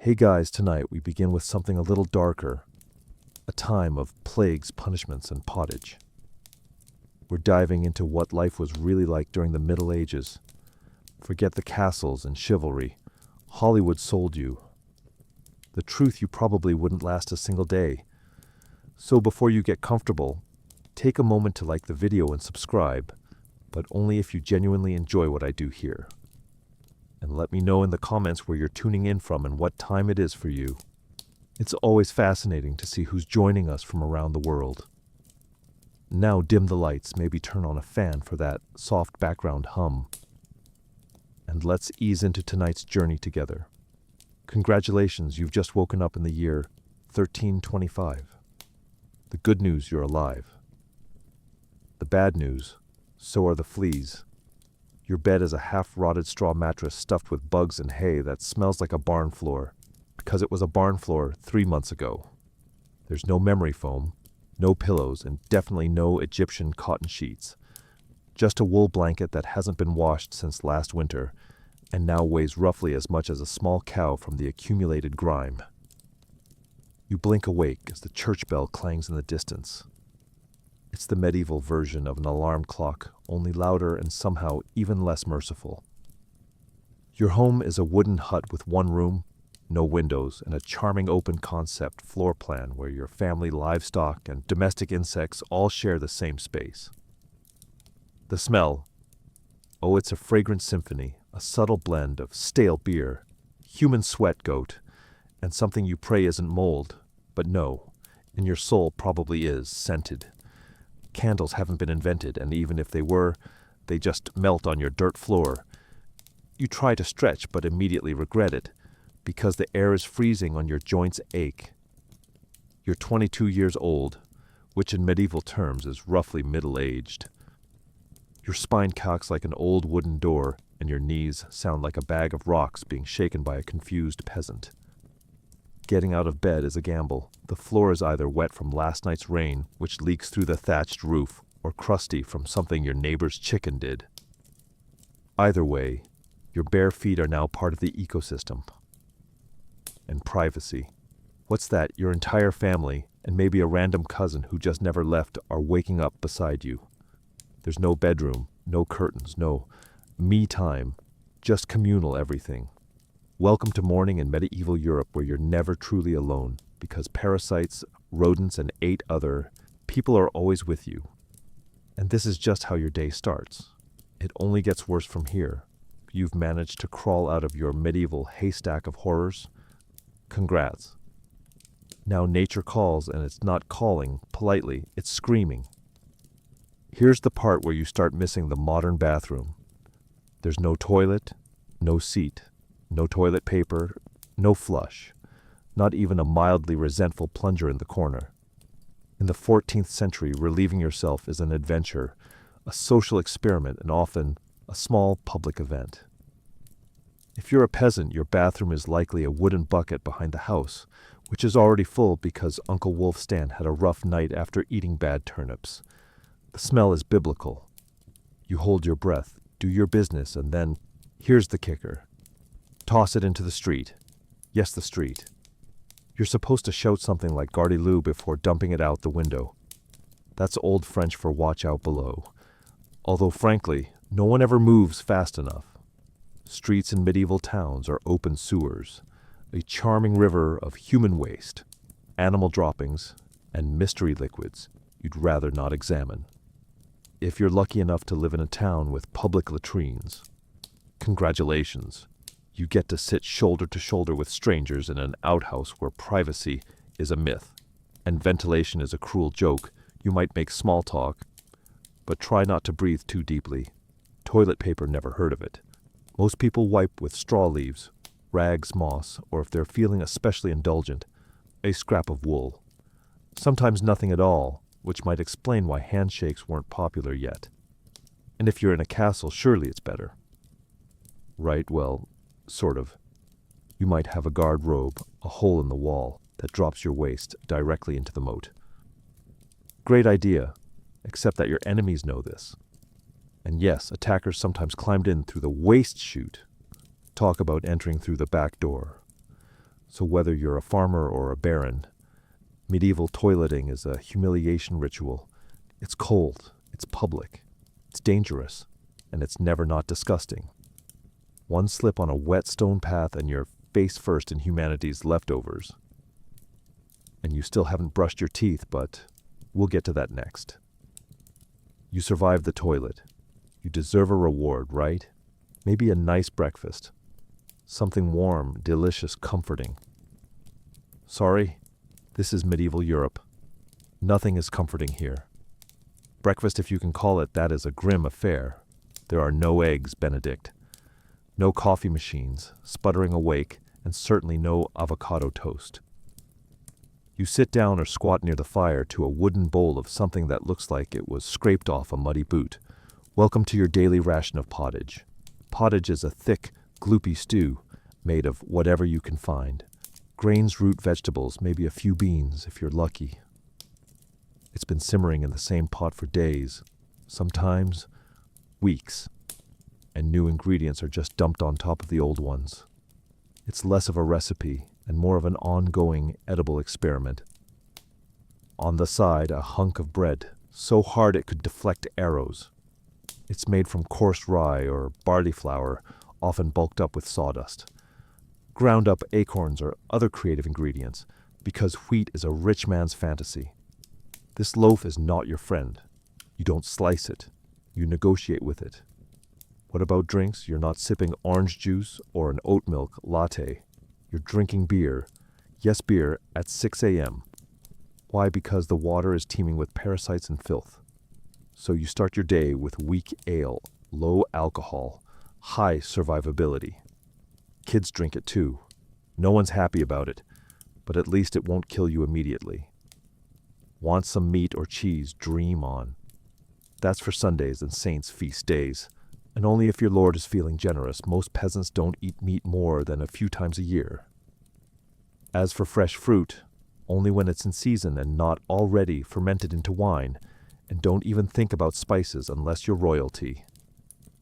Hey guys, tonight we begin with something a little darker, a time of plagues, punishments, and pottage. We're diving into what life was really like during the Middle Ages. Forget the castles and chivalry. Hollywood sold you the truth you probably wouldn't last a single day. So before you get comfortable, take a moment to like the video and subscribe, but only if you genuinely enjoy what I do here. And let me know in the comments where you're tuning in from and what time it is for you. It's always fascinating to see who's joining us from around the world. Now dim the lights, maybe turn on a fan for that soft background hum. And let's ease into tonight's journey together. Congratulations, you've just woken up in the year 1325. The good news, you're alive. The bad news, so are the fleas. Your bed is a half-rotted straw mattress stuffed with bugs and hay that smells like a barn floor, because it was a barn floor 3 months ago. There's no memory foam, no pillows, and definitely no Egyptian cotton sheets. Just a wool blanket that hasn't been washed since last winter, and now weighs roughly as much as a small cow from the accumulated grime. You blink awake as the church bell clangs in the distance. It's the medieval version of an alarm clock, only louder and somehow even less merciful. Your home is a wooden hut with one room, no windows, and a charming open concept floor plan where your family, livestock, and domestic insects all share the same space. The smell. Oh, it's a fragrant symphony, a subtle blend of stale beer, human sweat goat, and something you pray isn't mold, but no, in your soul probably is, scented. Candles haven't been invented, and even if they were, they just melt on your dirt floor. You try to stretch, but immediately regret it, because the air is freezing and your joints ache. You're 22 years old, which in medieval terms is roughly middle-aged. Your spine cocks like an old wooden door, and your knees sound like a bag of rocks being shaken by a confused peasant. Getting out of bed is a gamble. The floor is either wet from last night's rain, which leaks through the thatched roof, or crusty from something your neighbor's chicken did. Either way, your bare feet are now part of the ecosystem. And privacy. What's that? Your entire family, and maybe a random cousin who just never left, are waking up beside you. There's no bedroom, no curtains, no me time, just communal everything. Welcome to morning in medieval Europe where you're never truly alone, because parasites, rodents, and 8 other people are always with you. And this is just how your day starts. It only gets worse from here. You've managed to crawl out of your medieval haystack of horrors. Congrats. Now nature calls, and it's not calling politely, it's screaming. Here's the part where you start missing the modern bathroom. There's no toilet, no seat, no toilet paper, no flush, not even a mildly resentful plunger in the corner. In the 14th century, relieving yourself is an adventure, a social experiment, and often a small public event. If you're a peasant, your bathroom is likely a wooden bucket behind the house, which is already full because Uncle Wolfstan had a rough night after eating bad turnips. The smell is biblical. You hold your breath, do your business, and then, here's the kicker. Toss it into the street. Yes, the street. You're supposed to shout something like Gardez-vous before dumping it out the window. That's Old French for watch out below. Although frankly, no one ever moves fast enough. Streets in medieval towns are open sewers, a charming river of human waste, animal droppings, and mystery liquids you'd rather not examine. If you're lucky enough to live in a town with public latrines, congratulations. You get to sit shoulder to shoulder with strangers in an outhouse where privacy is a myth, and ventilation is a cruel joke. You might make small talk, but try not to breathe too deeply. Toilet paper, never heard of it. Most people wipe with straw leaves, rags, moss, or if they're feeling especially indulgent, a scrap of wool. Sometimes nothing at all, which might explain why handshakes weren't popular yet. And if you're in a castle, surely it's better. Right, well, sort of. You might have a guard robe, a hole in the wall, that drops your waist directly into the moat. Great idea, except that your enemies know this. And yes, attackers sometimes climbed in through the waist chute. Talk about entering through the back door. So whether you're a farmer or a baron, medieval toileting is a humiliation ritual. It's cold, it's public, it's dangerous, and it's never not disgusting. One slip on a wet stone path and you're face first in humanity's leftovers. And you still haven't brushed your teeth, but we'll get to that next. You survived the toilet. You deserve a reward, right? Maybe a nice breakfast. Something warm, delicious, comforting. Sorry, this is medieval Europe. Nothing is comforting here. Breakfast, if you can call it that, is a grim affair. There are no eggs, Benedict. No coffee machines, sputtering awake, and certainly no avocado toast. You sit down or squat near the fire to a wooden bowl of something that looks like it was scraped off a muddy boot. Welcome to your daily ration of pottage. Pottage is a thick, gloopy stew made of whatever you can find. Grains, root vegetables, maybe a few beans if you're lucky. It's been simmering in the same pot for days, sometimes weeks, and new ingredients are just dumped on top of the old ones. It's less of a recipe and more of an ongoing edible experiment. On the side, a hunk of bread, so hard it could deflect arrows. It's made from coarse rye or barley flour, often bulked up with sawdust. Ground up acorns or other creative ingredients, because wheat is a rich man's fantasy. This loaf is not your friend. You don't slice it. You negotiate with it. What about drinks? You're not sipping orange juice or an oat milk latte. You're drinking beer. Yes, beer at 6 a.m. Why? Because the water is teeming with parasites and filth. So you start your day with weak ale, low alcohol, high survivability. Kids drink it too. No one's happy about it, but at least it won't kill you immediately. Want some meat or cheese? Dream on. That's for Sundays and saints' feast days. And only if your lord is feeling generous. Most peasants don't eat meat more than a few times a year. As for fresh fruit, only when it's in season and not already fermented into wine, and don't even think about spices unless you're royalty.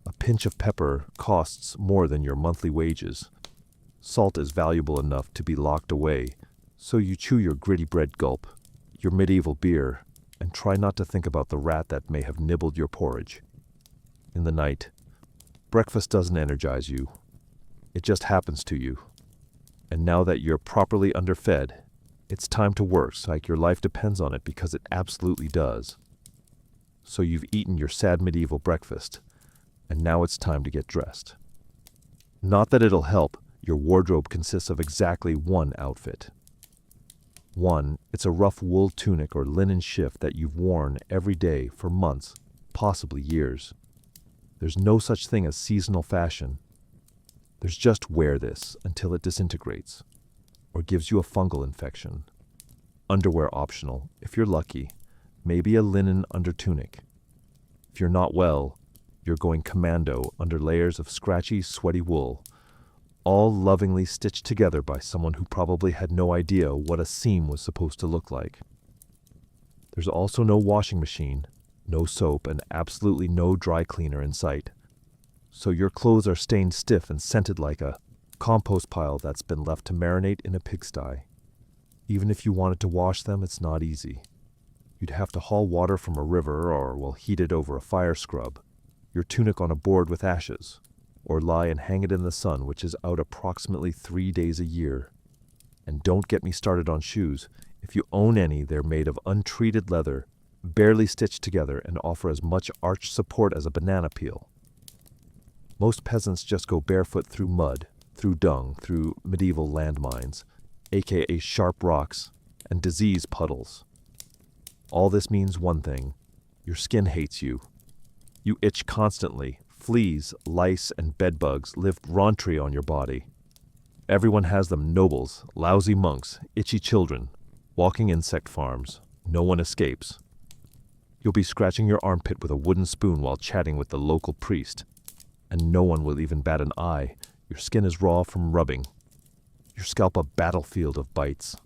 A pinch of pepper costs more than your monthly wages. Salt is valuable enough to be locked away, so you chew your gritty bread gulp, your medieval beer, and try not to think about the rat that may have nibbled your porridge. In the night, breakfast doesn't energize you. It just happens to you. And now that you're properly underfed, it's time to work like your life depends on it, because it absolutely does. So you've eaten your sad medieval breakfast, and now it's time to get dressed. Not that it'll help, your wardrobe consists of exactly one outfit. One, it's a rough wool tunic or linen shift that you've worn every day for months, possibly years. There's no such thing as seasonal fashion. There's just wear this until it disintegrates or gives you a fungal infection. Underwear optional, if you're lucky, maybe a linen undertunic. If you're not well, you're going commando under layers of scratchy, sweaty wool, all lovingly stitched together by someone who probably had no idea what a seam was supposed to look like. There's also no washing machine, no soap, and absolutely no dry cleaner in sight. So your clothes are stained stiff and scented like a compost pile that's been left to marinate in a pigsty. Even if you wanted to wash them, it's not easy. You'd have to haul water from a river or heat it over a fire scrub, your tunic on a board with ashes, or lie and hang it in the sun, which is out approximately 3 days a year. And don't get me started on shoes. If you own any, they're made of untreated leather, barely stitched together, and offer as much arch support as a banana peel. Most peasants just go barefoot through mud, through dung, through medieval landmines, aka sharp rocks, and disease puddles. All this means one thing: your skin hates you. You itch constantly. Fleas, lice, and bedbugs live rauntry on your body. Everyone has them: nobles, lousy monks, itchy children, walking insect farms. No one escapes. You'll be scratching your armpit with a wooden spoon while chatting with the local priest, and no one will even bat an eye. Your skin is raw from rubbing. Your scalp a battlefield of bites.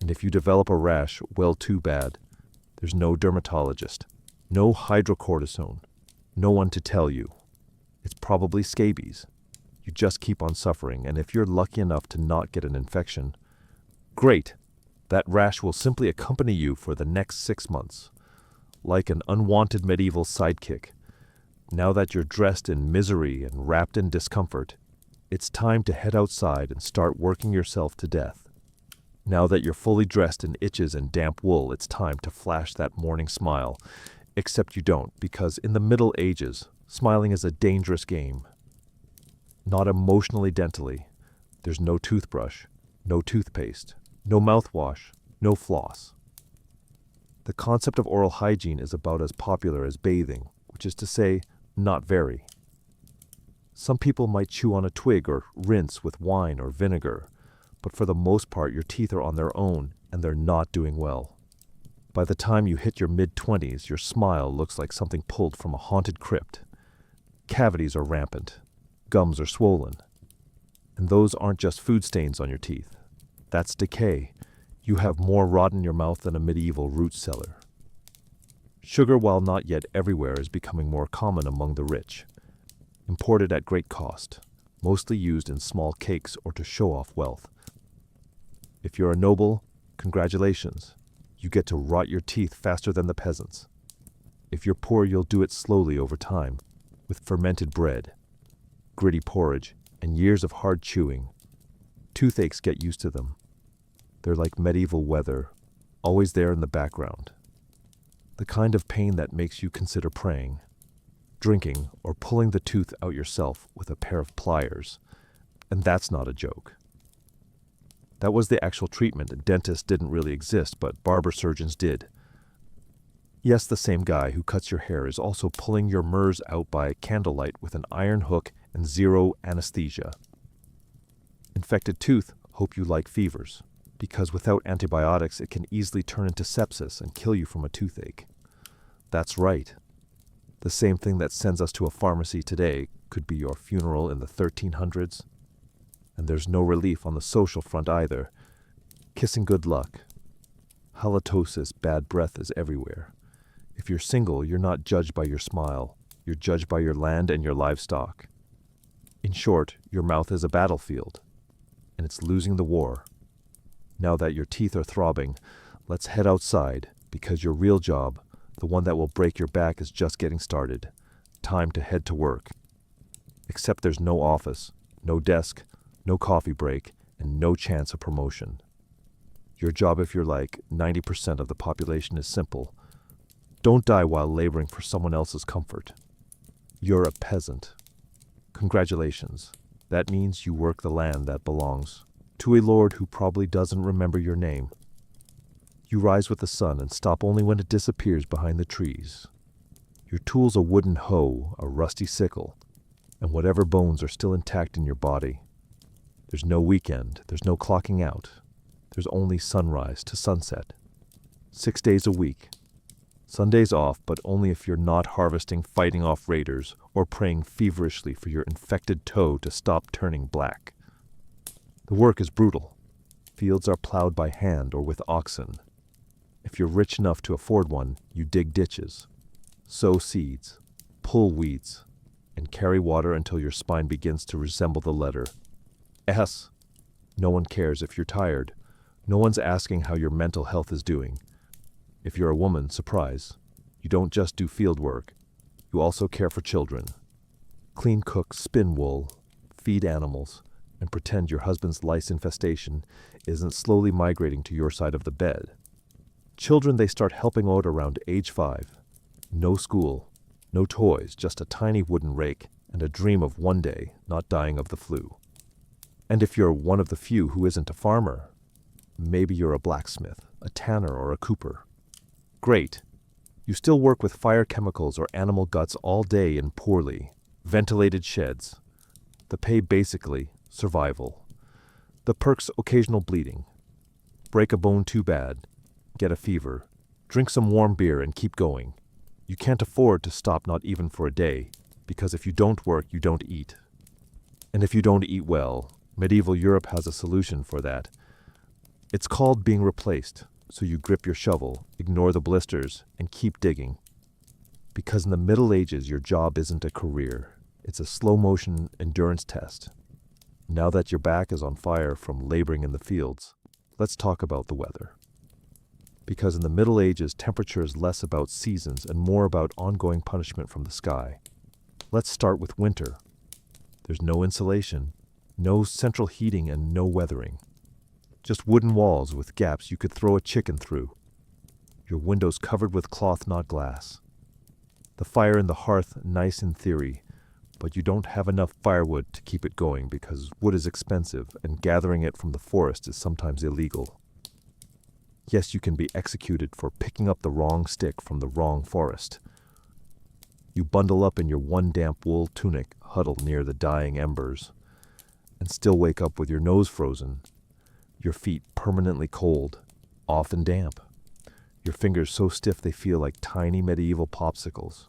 And if you develop a rash, well, too bad. There's no dermatologist, no hydrocortisone, no one to tell you. It's probably scabies. You just keep on suffering, and if you're lucky enough to not get an infection, great. That rash will simply accompany you for the next 6 months, like an unwanted medieval sidekick. Now that you're dressed in misery and wrapped in discomfort, it's time to head outside and start working yourself to death. Now that you're fully dressed in itches and damp wool, it's time to flash that morning smile. Except you don't, because in the Middle Ages, smiling is a dangerous game. Not emotionally dentally. There's no toothbrush, no toothpaste, no mouthwash, no floss. The concept of oral hygiene is about as popular as bathing, which is to say, not very. Some people might chew on a twig or rinse with wine or vinegar, but for the most part your teeth are on their own and they're not doing well. By the time you hit your mid-20s, your smile looks like something pulled from a haunted crypt. Cavities are rampant. Gums are swollen. And those aren't just food stains on your teeth. That's decay. You have more rot in your mouth than a medieval root cellar. Sugar, while not yet everywhere, is becoming more common among the rich. Imported at great cost, mostly used in small cakes or to show off wealth. If you're a noble, congratulations. You get to rot your teeth faster than the peasants. If you're poor, you'll do it slowly over time, with fermented bread, gritty porridge, and years of hard chewing. Toothaches get used to them. They're like medieval weather, always there in the background. The kind of pain that makes you consider praying, drinking, or pulling the tooth out yourself with a pair of pliers. And that's not a joke. That was the actual treatment. Dentists didn't really exist, but barber surgeons did. Yes, the same guy who cuts your hair is also pulling your MERS out by candlelight with an iron hook and zero anesthesia. Infected tooth, hope you like fevers, because without antibiotics it can easily turn into sepsis and kill you from a toothache. That's right. The same thing that sends us to a pharmacy today could be your funeral in the 1300s. And there's no relief on the social front either. Kissing good luck. Halitosis, bad breath is everywhere. If you're single, you're not judged by your smile. You're judged by your land and your livestock. In short, your mouth is a battlefield, and it's losing the war. Now that your teeth are throbbing, let's head outside, because your real job, the one that will break your back, is just getting started. Time to head to work. Except there's no office, no desk, no coffee break, and no chance of promotion. Your job, if you're like 90% of the population, is simple. Don't die while laboring for someone else's comfort. You're a peasant. Congratulations. That means you work the land that belongs to a lord who probably doesn't remember your name. You rise with the sun and stop only when it disappears behind the trees. Your tool's a wooden hoe, a rusty sickle, and whatever bones are still intact in your body. There's no weekend, there's no clocking out. There's only sunrise to sunset. 6 days a week. Sundays off, but only if you're not harvesting, fighting off raiders, or praying feverishly for your infected toe to stop turning black. The work is brutal. Fields are plowed by hand or with oxen. If you're rich enough to afford one, you dig ditches, sow seeds, pull weeds, and carry water until your spine begins to resemble the letter S. No one cares if you're tired. No one's asking how your mental health is doing. If you're a woman, surprise, you don't just do field work. You also care for children. Clean, cook, spin wool, feed animals, and pretend your husband's lice infestation isn't slowly migrating to your side of the bed. Children, they start helping out around age 5. No school, no toys, just a tiny wooden rake and a dream of one day not dying of the flu. And if you're one of the few who isn't a farmer, maybe you're a blacksmith, a tanner, or a cooper. Great. You still work with fire chemicals or animal guts all day in poorly ventilated sheds. The pay basically survival. The perks occasional bleeding. Break a bone too bad. Get a fever. Drink some warm beer and keep going. You can't afford to stop, not even for a day, because if you don't work, you don't eat. And if you don't eat well, medieval Europe has a solution for that. It's called being replaced, so you grip your shovel, ignore the blisters, and keep digging. Because in the Middle Ages, your job isn't a career. It's a slow-motion endurance test. Now that your back is on fire from laboring in the fields, let's talk about the weather. Because in the Middle Ages, temperature is less about seasons and more about ongoing punishment from the sky. Let's start with winter. There's no insulation, no central heating, and no weathering. Just wooden walls with gaps you could throw a chicken through. Your windows covered with cloth, not glass. The fire in the hearth, nice in theory, but you don't have enough firewood to keep it going because wood is expensive and gathering it from the forest is sometimes illegal. Yes, you can be executed for picking up the wrong stick from the wrong forest. You bundle up in your one damp wool tunic, huddle near the dying embers, and still wake up with your nose frozen, your feet permanently cold, often damp, your fingers so stiff they feel like tiny medieval popsicles.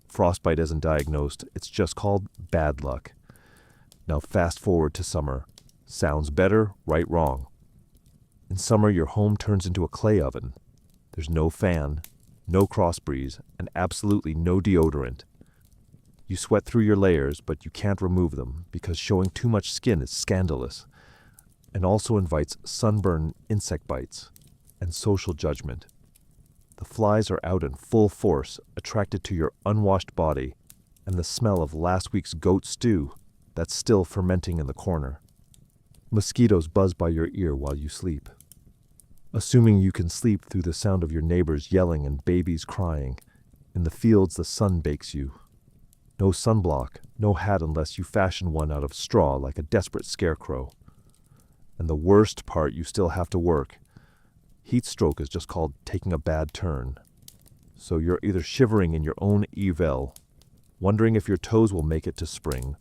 Frostbite isn't diagnosed, it's just called bad luck. Now fast forward to summer. Sounds better, right, wrong. In summer, your home turns into a clay oven. There's no fan, no cross breeze, and absolutely no deodorant. You sweat through your layers, but you can't remove them because showing too much skin is scandalous and also invites sunburn, insect bites, and social judgment. The flies are out in full force, attracted to your unwashed body and the smell of last week's goat stew that's still fermenting in the corner. Mosquitoes buzz by your ear while you sleep. Assuming you can sleep through the sound of your neighbors yelling and babies crying, in the fields the sun bakes you. No sunblock, no hat unless you fashion one out of straw like a desperate scarecrow. And the worst part, you still have to work. Heat stroke is just called taking a bad turn. So you're either shivering in your own evil, wondering if your toes will make it to spring,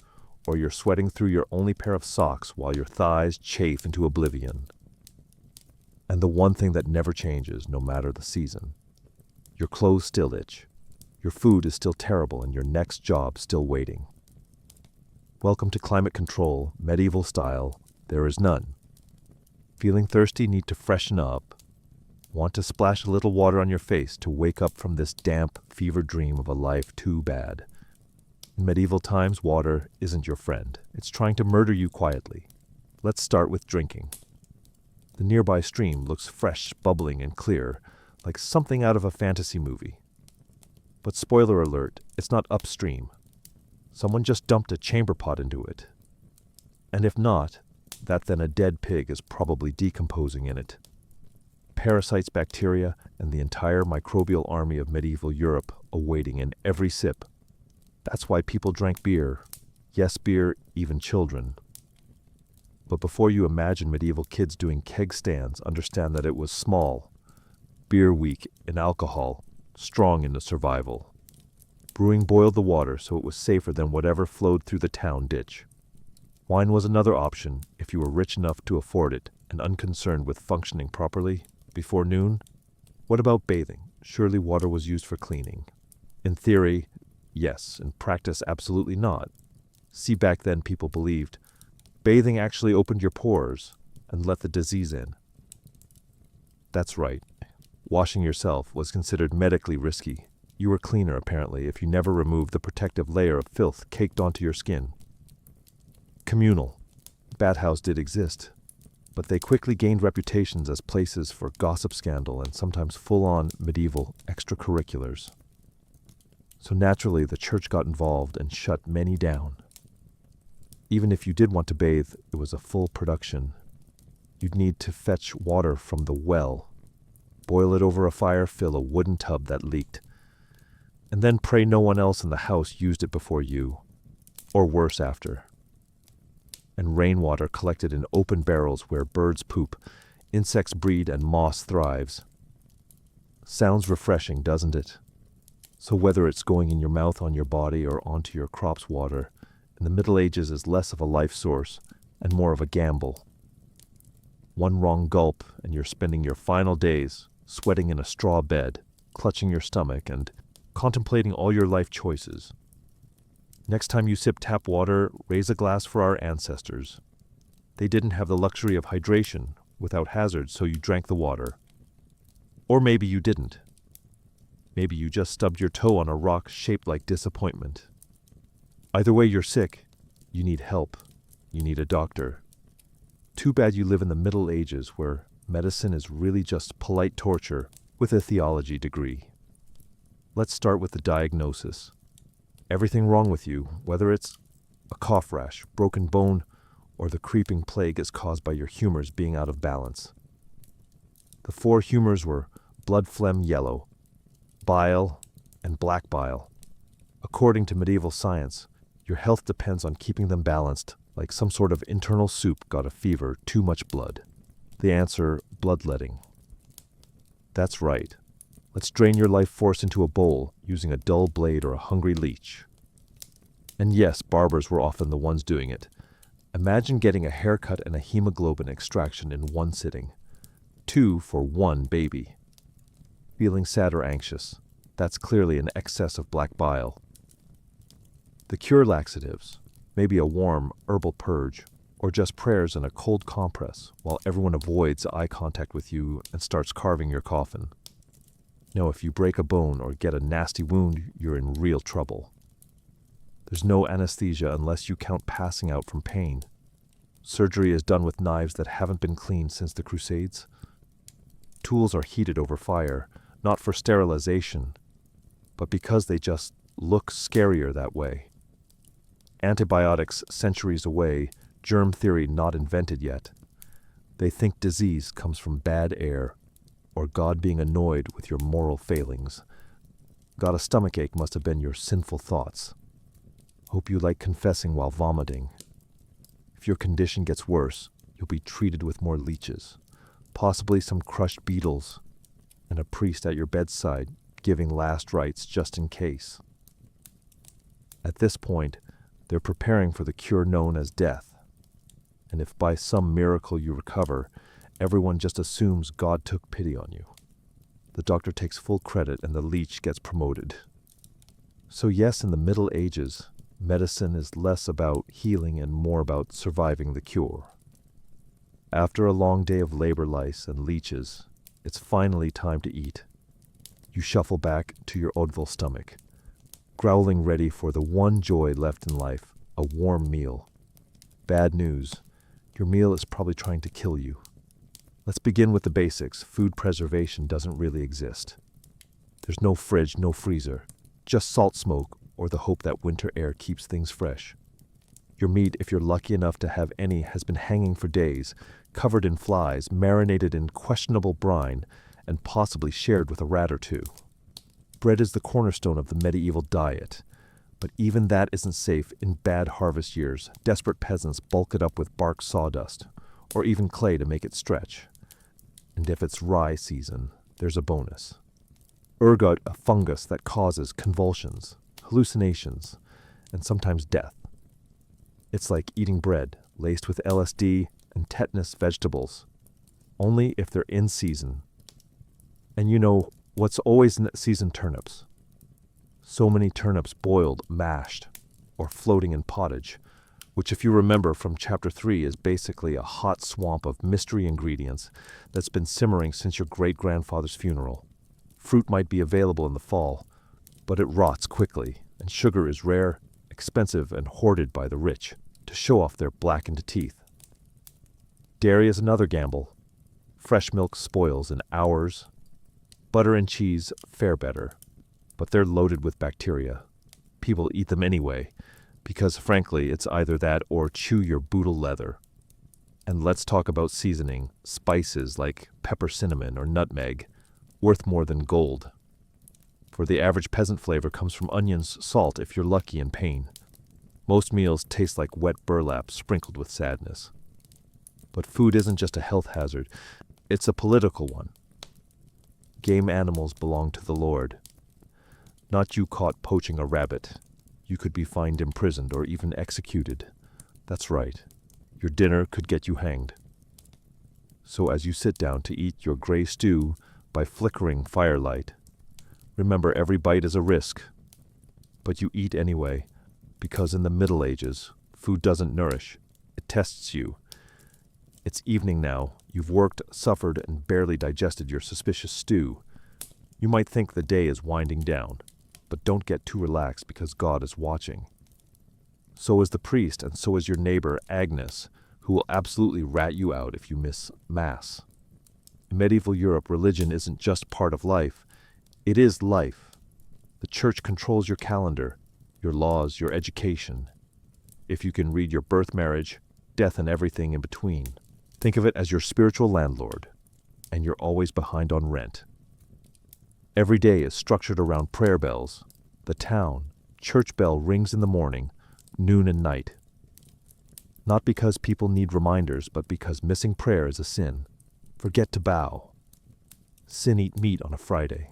or you're sweating through your only pair of socks while your thighs chafe into oblivion. And the one thing that never changes, no matter the season, your clothes still itch, your food is still terrible, and your next job still waiting. Welcome to climate control, medieval style. There is none. Feeling thirsty, need to freshen up. Want to splash a little water on your face to wake up from this damp, fever dream of a life too bad. In medieval times, water isn't your friend. It's trying to murder you quietly. Let's start with drinking. The nearby stream looks fresh, bubbling, and clear, like something out of a fantasy movie. But spoiler alert, it's not upstream. Someone just dumped a chamber pot into it. And if not, then a dead pig is probably decomposing in it. Parasites, bacteria, and the entire microbial army of medieval Europe awaiting in every sip. That's why people drank beer. Yes, beer, even children. But before you imagine medieval kids doing keg stands, understand that it was small. Beer weak in alcohol, strong in the survival. Brewing boiled the water so it was safer than whatever flowed through the town ditch. Wine was another option if you were rich enough to afford it and unconcerned with functioning properly. Before noon? What about bathing? Surely water was used for cleaning. In theory, yes. In practice, absolutely not. See, back then people believed bathing actually opened your pores and let the disease in. That's right. Washing yourself was considered medically risky. You were cleaner, apparently, if you never removed the protective layer of filth caked onto your skin. Communal. Bathhouses did exist, but they quickly gained reputations as places for gossip, scandal, and sometimes full-on medieval extracurriculars. So naturally, the church got involved and shut many down. Even if you did want to bathe, it was a full production. You'd need to fetch water from the well, boil it over a fire, fill a wooden tub that leaked, and then pray no one else in the house used it before you, or worse after. And rainwater collected in open barrels where birds poop, insects breed, and moss thrives. Sounds refreshing, doesn't it? So whether it's going in your mouth, on your body, or onto your crop's water, in the Middle Ages is less of a life source and more of a gamble. One wrong gulp and you're spending your final days sweating in a straw bed, clutching your stomach, and contemplating all your life choices. Next time you sip tap water, raise a glass for our ancestors. They didn't have the luxury of hydration without hazards, so you drank the water. Or maybe you didn't. Maybe you just stubbed your toe on a rock shaped like disappointment. Either way, you're sick. You need help. You you need a doctor. Too bad you live in the Middle Ages where medicine is really just polite torture with a theology degree. Let's start with the diagnosis. Everything wrong with you, whether it's a cough rash, broken bone, or the creeping plague, is caused by your humors being out of balance. The 4 humors were blood phlegm yellow, bile, and black bile. According to medieval science, your health depends on keeping them balanced, like some sort of internal soup got a fever, too much blood. The answer, bloodletting. That's right. Let's drain your life force into a bowl using a dull blade or a hungry leech. And yes, barbers were often the ones doing it. Imagine getting a haircut and a hemoglobin extraction in one sitting. 2 for 1 baby. Feeling sad or anxious? That's clearly an excess of black bile. The cure: laxatives, maybe a warm herbal purge, or just prayers and a cold compress while everyone avoids eye contact with you and starts carving your coffin. No, if you break a bone or get a nasty wound, you're in real trouble. There's no anesthesia unless you count passing out from pain. Surgery is done with knives that haven't been cleaned since the Crusades. Tools are heated over fire, not for sterilization, but because they just look scarier that way. Antibiotics centuries away, germ theory not invented yet. They think disease comes from bad air, or God being annoyed with your moral failings. Got a stomachache must have been your sinful thoughts. Hope you like confessing while vomiting. If your condition gets worse, you'll be treated with more leeches, possibly some crushed beetles, and a priest at your bedside giving last rites just in case. At this point, they're preparing for the cure known as death. And if by some miracle you recover, everyone just assumes God took pity on you. The doctor takes full credit and the leech gets promoted. So yes, in the Middle Ages, medicine is less about healing and more about surviving the cure. After a long day of labor lice and leeches, it's finally time to eat. You shuffle back to your Oddville stomach, growling ready for the one joy left in life, a warm meal. Bad news, your meal is probably trying to kill you. Let's begin with the basics. Food preservation doesn't really exist. There's no fridge, no freezer, just salt smoke or the hope that winter air keeps things fresh. Your meat, if you're lucky enough to have any, has been hanging for days, covered in flies, marinated in questionable brine, and possibly shared with a rat or two. Bread is the cornerstone of the medieval diet, but even that isn't safe in bad harvest years. Desperate peasants bulk it up with bark sawdust, or even clay to make it stretch. And if it's rye season, there's a bonus. Ergot, a fungus that causes convulsions, hallucinations, and sometimes death. It's like eating bread laced with LSD and tetanus vegetables, only if they're in season. And you know what's always in season? Turnips. So many turnips boiled, mashed, or floating in pottage, which, if you remember from Chapter 3, is basically a hot swamp of mystery ingredients that's been simmering since your great-grandfather's funeral. Fruit might be available in the fall, but it rots quickly, and sugar is rare, expensive, and hoarded by the rich to show off their blackened teeth. Dairy is another gamble. Fresh milk spoils in hours. Butter and cheese fare better, but they're loaded with bacteria. People eat them anyway, because frankly, it's either that or chew your boodle leather. And let's talk about seasoning. Spices like pepper, cinnamon, or nutmeg, worth more than gold. For the average peasant, flavor comes from onions, salt if you're lucky, and pain. Most meals taste like wet burlap sprinkled with sadness. But food isn't just a health hazard, it's a political one. Game animals belong to the Lord. Not you caught poaching a rabbit. You could be fined, imprisoned, or even executed. That's right. Your dinner could get you hanged. So as you sit down to eat your gray stew by flickering firelight, remember every bite is a risk. But you eat anyway, because in the Middle Ages, food doesn't nourish. It tests you. It's evening now. You've worked, suffered, and barely digested your suspicious stew. You might think the day is winding down, but don't get too relaxed because God is watching. So is the priest, and so is your neighbor, Agnes, who will absolutely rat you out if you miss Mass. In medieval Europe, religion isn't just part of life, it is life. The church controls your calendar, your laws, your education. If you can read your birth, marriage, death, and everything in between, think of it as your spiritual landlord, and you're always behind on rent. Every day is structured around prayer bells. The town, church bell rings in the morning, noon and night. Not because people need reminders, but because missing prayer is a sin. Forget to bow. Sin eat meat on a Friday.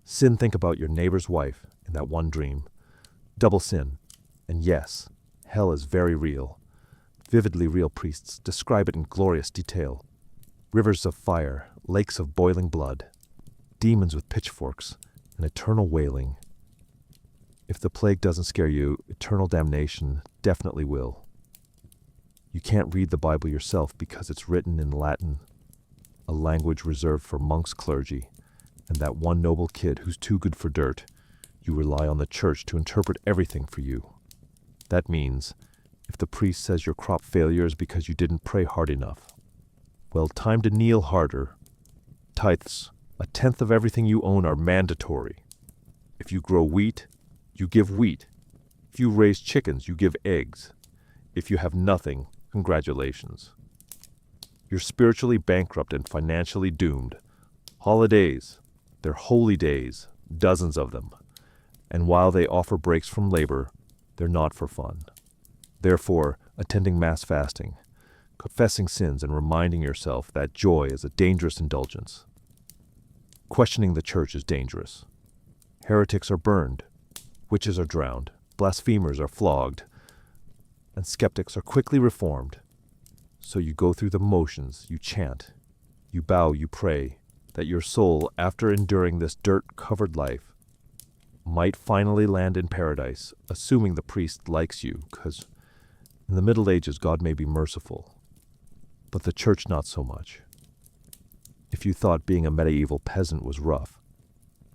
Sin think about your neighbor's wife in that one dream. Double sin. And yes, hell is very real. Vividly real priests describe it in glorious detail. Rivers of fire, lakes of boiling blood, demons with pitchforks, and eternal wailing. If the plague doesn't scare you, eternal damnation definitely will. You can't read the Bible yourself because it's written in Latin, a language reserved for monks, clergy, and that one noble kid who's too good for dirt. You rely on the church to interpret everything for you. That means, if the priest says your crop failure is because you didn't pray hard enough, well, time to kneel harder. Tithes, 1/10 of everything you own, are mandatory. If you grow wheat, you give wheat. If you raise chickens, you give eggs. If you have nothing, congratulations. You're spiritually bankrupt and financially doomed. Holidays, they're holy days, dozens of them. And while they offer breaks from labor, they're not for fun. Therefore, attending Mass fasting, confessing sins, and reminding yourself that joy is a dangerous indulgence. Questioning the church is dangerous. Heretics are burned, witches are drowned, blasphemers are flogged, and skeptics are quickly reformed. So you go through the motions, you chant, you bow, you pray, that your soul, after enduring this dirt-covered life, might finally land in paradise, assuming the priest likes you, because in the Middle Ages God may be merciful, but the church not so much. If you thought being a medieval peasant was rough,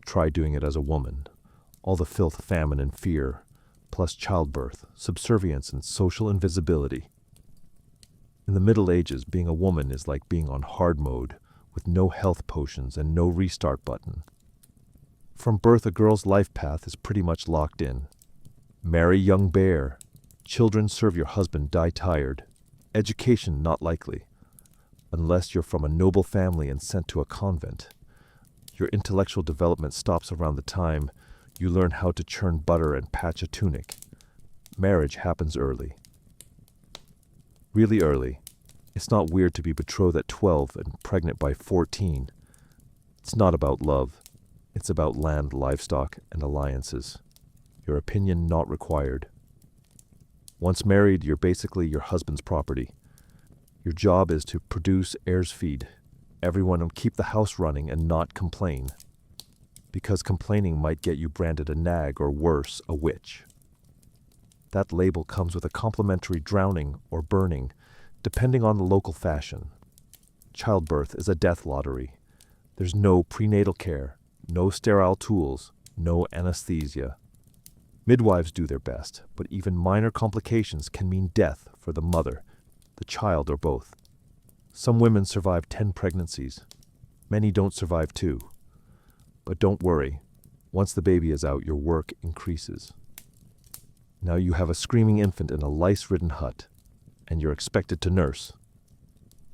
try doing it as a woman. All the filth, famine, and fear, plus childbirth, subservience, and social invisibility. In the Middle Ages, being a woman is like being on hard mode, with no health potions and no restart button. From birth, a girl's life path is pretty much locked in. Marry young bear. Children serve your husband, die tired. Education not likely, unless you're from a noble family and sent to a convent. Your intellectual development stops around the time you learn how to churn butter and patch a tunic. Marriage happens early. Really early. It's not weird to be betrothed at 12 and pregnant by 14. It's not about love. It's about land, livestock, and alliances. Your opinion not required. Once married, you're basically your husband's property. Your job is to produce, heirs feed, everyone, and keep the house running and not complain. Because complaining might get you branded a nag or worse, a witch. That label comes with a complimentary drowning or burning, depending on the local fashion. Childbirth is a death lottery. There's no prenatal care, no sterile tools, no anesthesia. Midwives do their best, but even minor complications can mean death for the mother, the child, or both. Some women survive 10 pregnancies. Many don't survive 2. But don't worry, once the baby is out, your work increases. Now you have a screaming infant in a lice-ridden hut, and you're expected to nurse.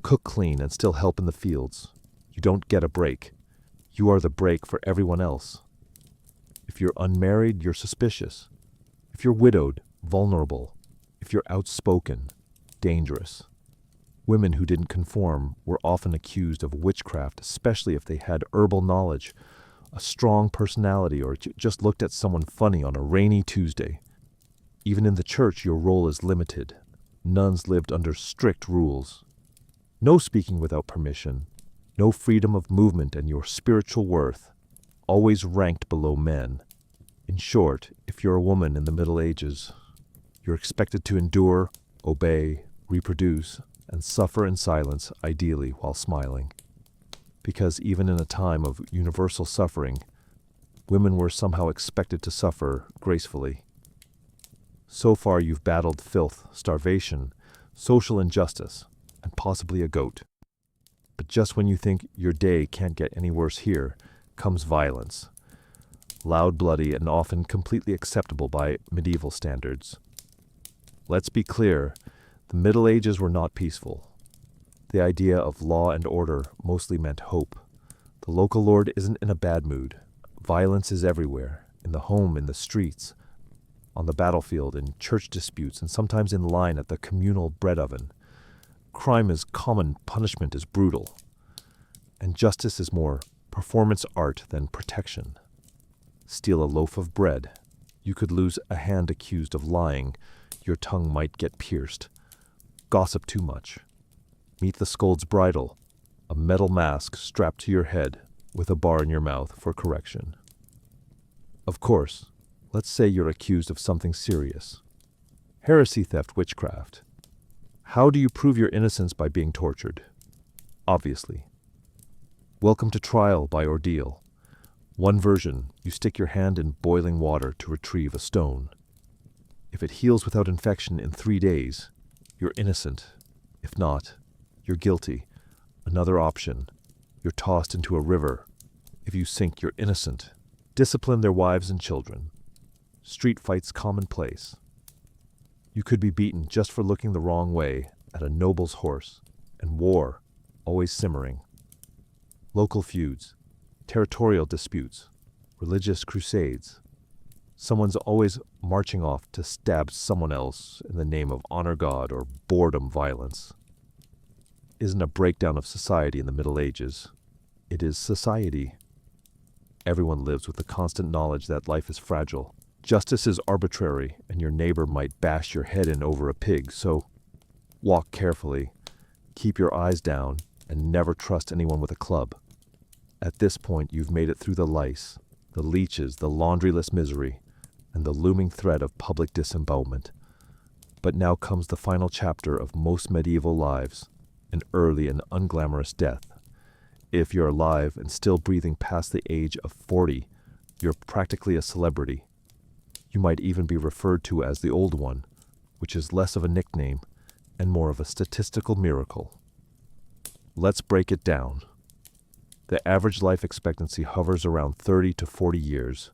Cook, clean, and still help in the fields. You don't get a break. You are the break for everyone else. If you're unmarried, you're suspicious. If you're widowed, vulnerable. If you're outspoken, dangerous. Women who didn't conform were often accused of witchcraft, especially if they had herbal knowledge, a strong personality, or just looked at someone funny on a rainy Tuesday. Even in the church, your role is limited. Nuns lived under strict rules. No speaking without permission, no freedom of movement, and your spiritual worth, always ranked below men. In short, if you're a woman in the Middle Ages, you're expected to endure, obey, reproduce, and suffer in silence, ideally while smiling. Because even in a time of universal suffering, women were somehow expected to suffer gracefully. So far you've battled filth, starvation, social injustice, and possibly a goat. But just when you think your day can't get any worse here, comes violence. Loud, bloody, and often completely acceptable by medieval standards. Let's be clear, the Middle Ages were not peaceful. The idea of law and order mostly meant hope. The local lord isn't in a bad mood. Violence is everywhere, in the home, in the streets, on the battlefield, in church disputes, and sometimes in line at the communal bread oven. Crime is common, punishment is brutal. And justice is more performance art than protection. Steal a loaf of bread. You could lose a hand accused of lying. Your tongue might get pierced. Gossip too much. Meet the scold's bridle, a metal mask strapped to your head with a bar in your mouth for correction. Of course, let's say you're accused of something serious. Heresy, theft, witchcraft. How do you prove your innocence by being tortured? Obviously. Welcome to trial by ordeal. One version, you stick your hand in boiling water to retrieve a stone. If it heals without infection in 3 days, you're innocent. If not, you're guilty. Another option, you're tossed into a river. If you sink, you're innocent. Discipline their wives and children. Street fights commonplace. You could be beaten just for looking the wrong way at a noble's horse, and war, always simmering. Local feuds, territorial disputes, religious crusades. Someone's always marching off to stab someone else in the name of honor God or boredom violence. Isn't a breakdown of society in the Middle Ages. It is society. Everyone lives with the constant knowledge that life is fragile. Justice is arbitrary, and your neighbor might bash your head in over a pig, so walk carefully, keep your eyes down, and never trust anyone with a club. At this point, you've made it through the lice, the leeches, the laundryless misery, and the looming threat of public disembowelment. But now comes the final chapter of most medieval lives, an early and unglamorous death. If you're alive and still breathing past the age of 40, you're practically a celebrity. You might even be referred to as the Old One, which is less of a nickname and more of a statistical miracle. Let's break it down. The average life expectancy hovers around 30 to 40 years,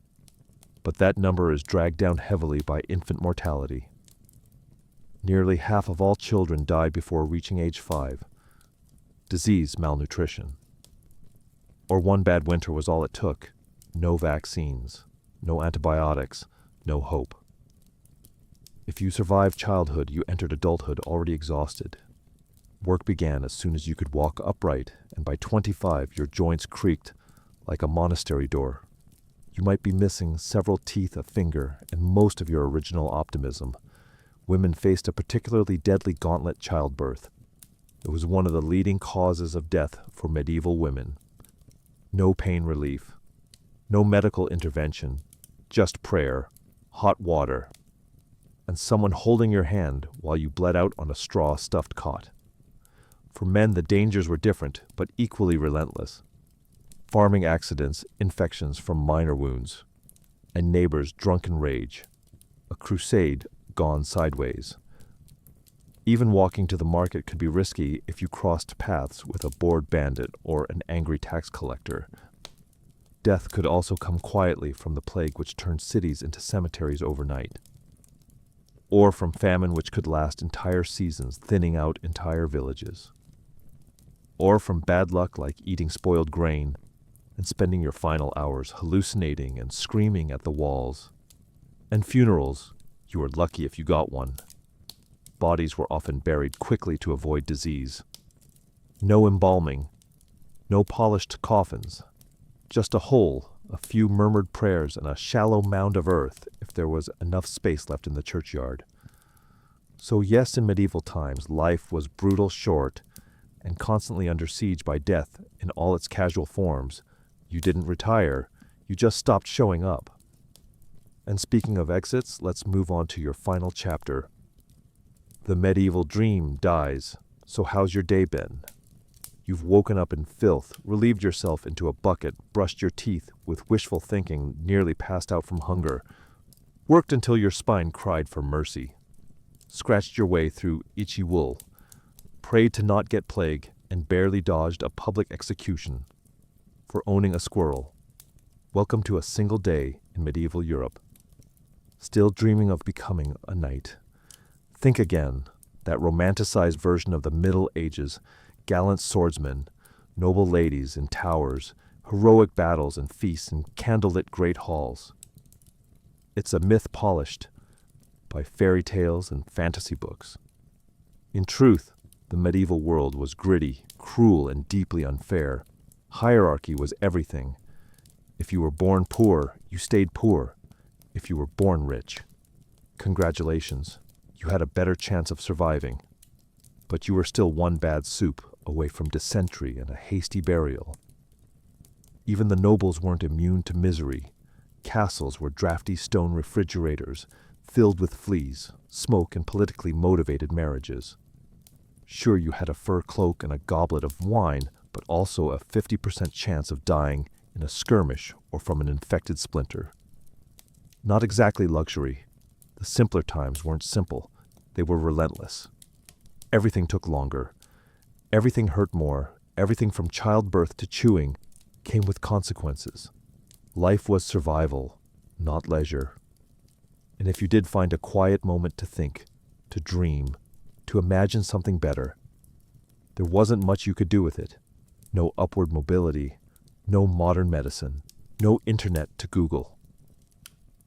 but that number is dragged down heavily by infant mortality. Nearly half of all children die before reaching age 5. Disease, malnutrition. Or one bad winter was all it took. No vaccines, no antibiotics, no hope. If you survived childhood, you entered adulthood already exhausted. Work began as soon as you could walk upright, and by 25 your joints creaked like a monastery door. You might be missing several teeth, a finger, and most of your original optimism. Women faced a particularly deadly gauntlet: childbirth. It was one of the leading causes of death for medieval women. No pain relief, no medical intervention, just prayer, hot water, and someone holding your hand while you bled out on a straw-stuffed cot. For men, the dangers were different, but equally relentless. Farming accidents, infections from minor wounds, and neighbors' drunken rage. A crusade gone sideways. Even walking to the market could be risky if you crossed paths with a bored bandit or an angry tax collector. Death could also come quietly from the plague which turned cities into cemeteries overnight, or from famine which could last entire seasons, thinning out entire villages, or from bad luck like eating spoiled grain and spending your final hours hallucinating and screaming at the walls. And funerals, you were lucky if you got one. Bodies were often buried quickly to avoid disease. No embalming, no polished coffins, just a hole, a few murmured prayers, and a shallow mound of earth if there was enough space left in the churchyard. So yes, in medieval times, life was brutal, short, and constantly under siege by death in all its casual forms. You didn't retire, you just stopped showing up. And speaking of exits, let's move on to your final chapter. The medieval dream dies, so how's your day been? You've woken up in filth, relieved yourself into a bucket, brushed your teeth with wishful thinking, nearly passed out from hunger. Worked until your spine cried for mercy. Scratched your way through itchy wool. Prayed to not get plague and barely dodged a public execution for owning a squirrel. Welcome to a single day in medieval Europe. Still dreaming of becoming a knight. Think again, that romanticized version of the Middle Ages, gallant swordsmen, noble ladies in towers, heroic battles and feasts in candlelit great halls. It's a myth polished by fairy tales and fantasy books. In truth, the medieval world was gritty, cruel, and deeply unfair. Hierarchy was everything. If you were born poor, you stayed poor. If you were born rich, congratulations, you had a better chance of surviving. But you were still one bad soup away from dysentery and a hasty burial. Even the nobles weren't immune to misery. Castles were drafty stone refrigerators, filled with fleas, smoke, and politically motivated marriages. Sure, you had a fur cloak and a goblet of wine, but also a 50% chance of dying in a skirmish or from an infected splinter. Not exactly luxury. The simpler times weren't simple. They were relentless. Everything took longer. Everything hurt more. Everything from childbirth to chewing came with consequences. Life was survival, not leisure. And if you did find a quiet moment to think, to dream, to imagine something better, there wasn't much you could do with it. No upward mobility, no modern medicine, no internet to Google.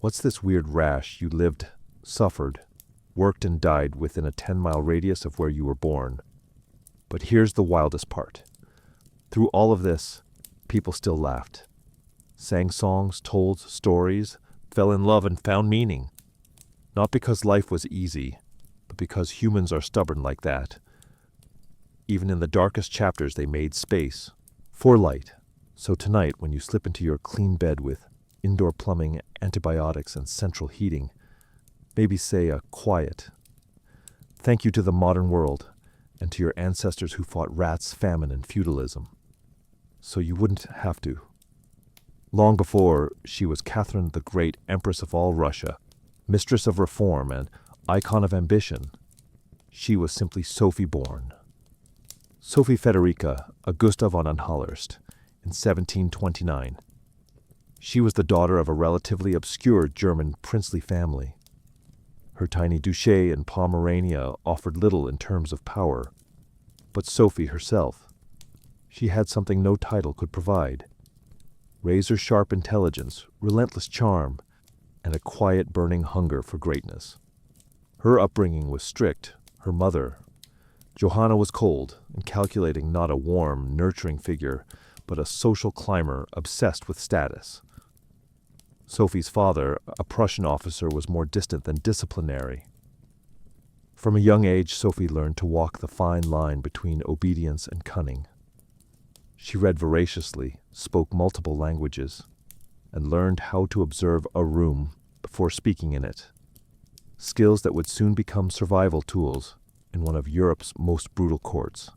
What's this weird rash you lived, suffered, worked and died within a 10-mile radius of where you were born? But here's the wildest part. Through all of this, people still laughed. Sang songs, told stories, fell in love and found meaning. Not because life was easy, but because humans are stubborn like that. Even in the darkest chapters they made space for light. So tonight, when you slip into your clean bed with indoor plumbing, antibiotics, and central heating, maybe say a quiet thank you to the modern world and to your ancestors who fought rats, famine, and feudalism. So you wouldn't have to. Long before, she was Catherine the Great, Empress of all Russia, mistress of reform and icon of ambition. She was simply Sophie born. Sophie Federica Augusta von Anhallurst in 1729. She was the daughter of a relatively obscure German princely family. Her tiny duchy in Pomerania offered little in terms of power. But Sophie herself, she had something no title could provide. Razor-sharp intelligence, relentless charm, and a quiet burning hunger for greatness. Her upbringing was strict. Her mother, Johanna, was cold and calculating, not a warm, nurturing figure, but a social climber obsessed with status. Sophie's father, a Prussian officer, was more distant than disciplinary. From a young age, Sophie learned to walk the fine line between obedience and cunning. She read voraciously, spoke multiple languages, and learned how to observe a room before speaking in it. Skills that would soon become survival tools in one of Europe's most brutal courts.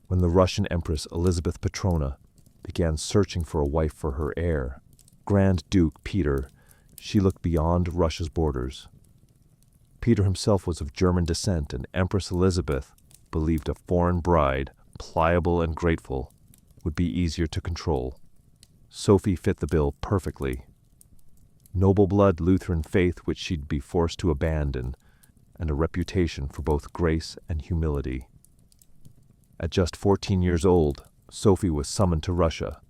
When the Russian Empress Elizabeth Petrona began searching for a wife for her heir, Grand Duke Peter, she looked beyond Russia's borders. Peter himself was of German descent, and Empress Elizabeth believed a foreign bride, pliable and grateful, would be easier to control. Sophie fit the bill perfectly. Noble blood, Lutheran faith which she'd be forced to abandon, and a reputation for both grace and humility. At just 14 years old, Sophie was summoned to Russia.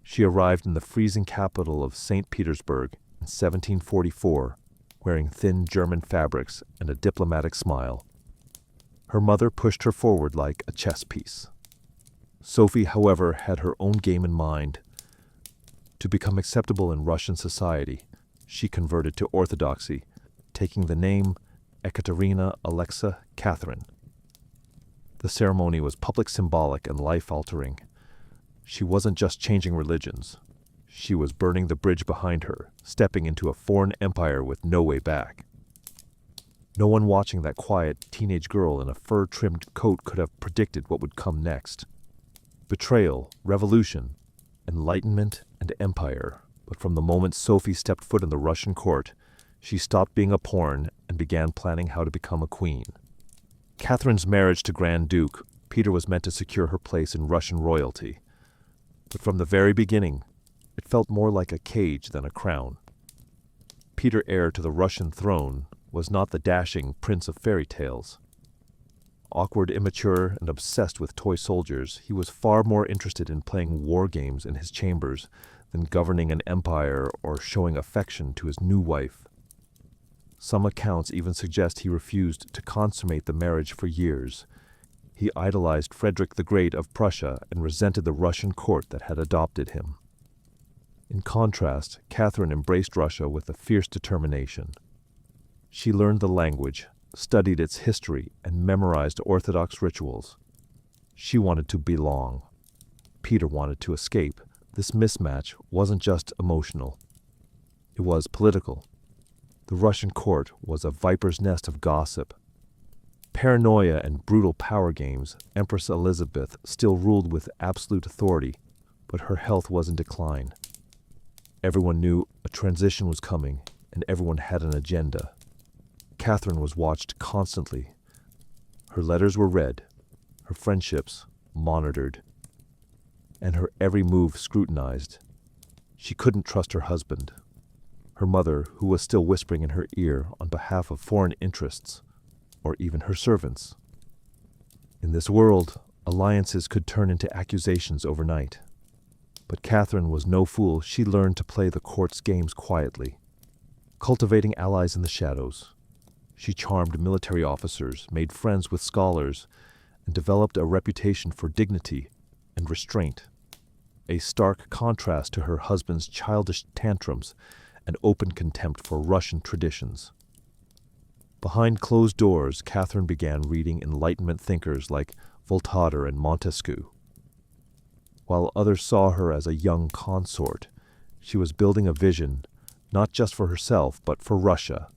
She arrived in the freezing capital of St. Petersburg in 1744, wearing thin German fabrics and a diplomatic smile. Her mother pushed her forward like a chess piece. Sophie, however, had her own game in mind. To become acceptable in Russian society, she converted to Orthodoxy, taking the name Ekaterina Alexa Catherine. The ceremony was public, symbolic, and life-altering. She wasn't just changing religions. She was burning the bridge behind her, stepping into a foreign empire with no way back. No one watching that quiet teenage girl in a fur-trimmed coat could have predicted what would come next. Betrayal, revolution, enlightenment, and empire But from the moment Sophie stepped foot in the Russian court, she stopped being a pawn and began planning how to become a queen. Catherine's marriage to Grand Duke Peter was meant to secure her place in Russian royalty. But from the very beginning, it felt more like a cage than a crown. Peter, heir to the Russian throne, was not the dashing prince of fairy tales. Awkward, immature, and obsessed with toy soldiers, he was far more interested in playing war games in his chambers than governing an empire or showing affection to his new wife. Some accounts even suggest he refused to consummate the marriage for years. He idolized Frederick the Great of Prussia and resented the Russian court that had adopted him. In contrast, Catherine embraced Russia with a fierce determination. She learned the language, studied its history, and memorized Orthodox rituals. She wanted to belong. Peter wanted to escape. This mismatch wasn't just emotional. It was political. The Russian court was a viper's nest of gossip. Paranoia and brutal power games, Empress Elizabeth still ruled with absolute authority, but her health was in decline. Everyone knew a transition was coming, and everyone had an agenda. Catherine was watched constantly. Her letters were read, her friendships monitored, and her every move scrutinized. She couldn't trust her husband. Her mother, who was still whispering in her ear on behalf of foreign interests, or even her servants. In this world, alliances could turn into accusations overnight. But Catherine was no fool. She learned to play the court's games quietly, cultivating allies in the shadows. She charmed military officers, made friends with scholars, and developed a reputation for dignity and restraint, a stark contrast to her husband's childish tantrums and open contempt for Russian traditions. Behind closed doors, Catherine began reading Enlightenment thinkers like Voltaire and Montesquieu. While others saw her as a young consort, she was building a vision, not just for herself, but for Russia,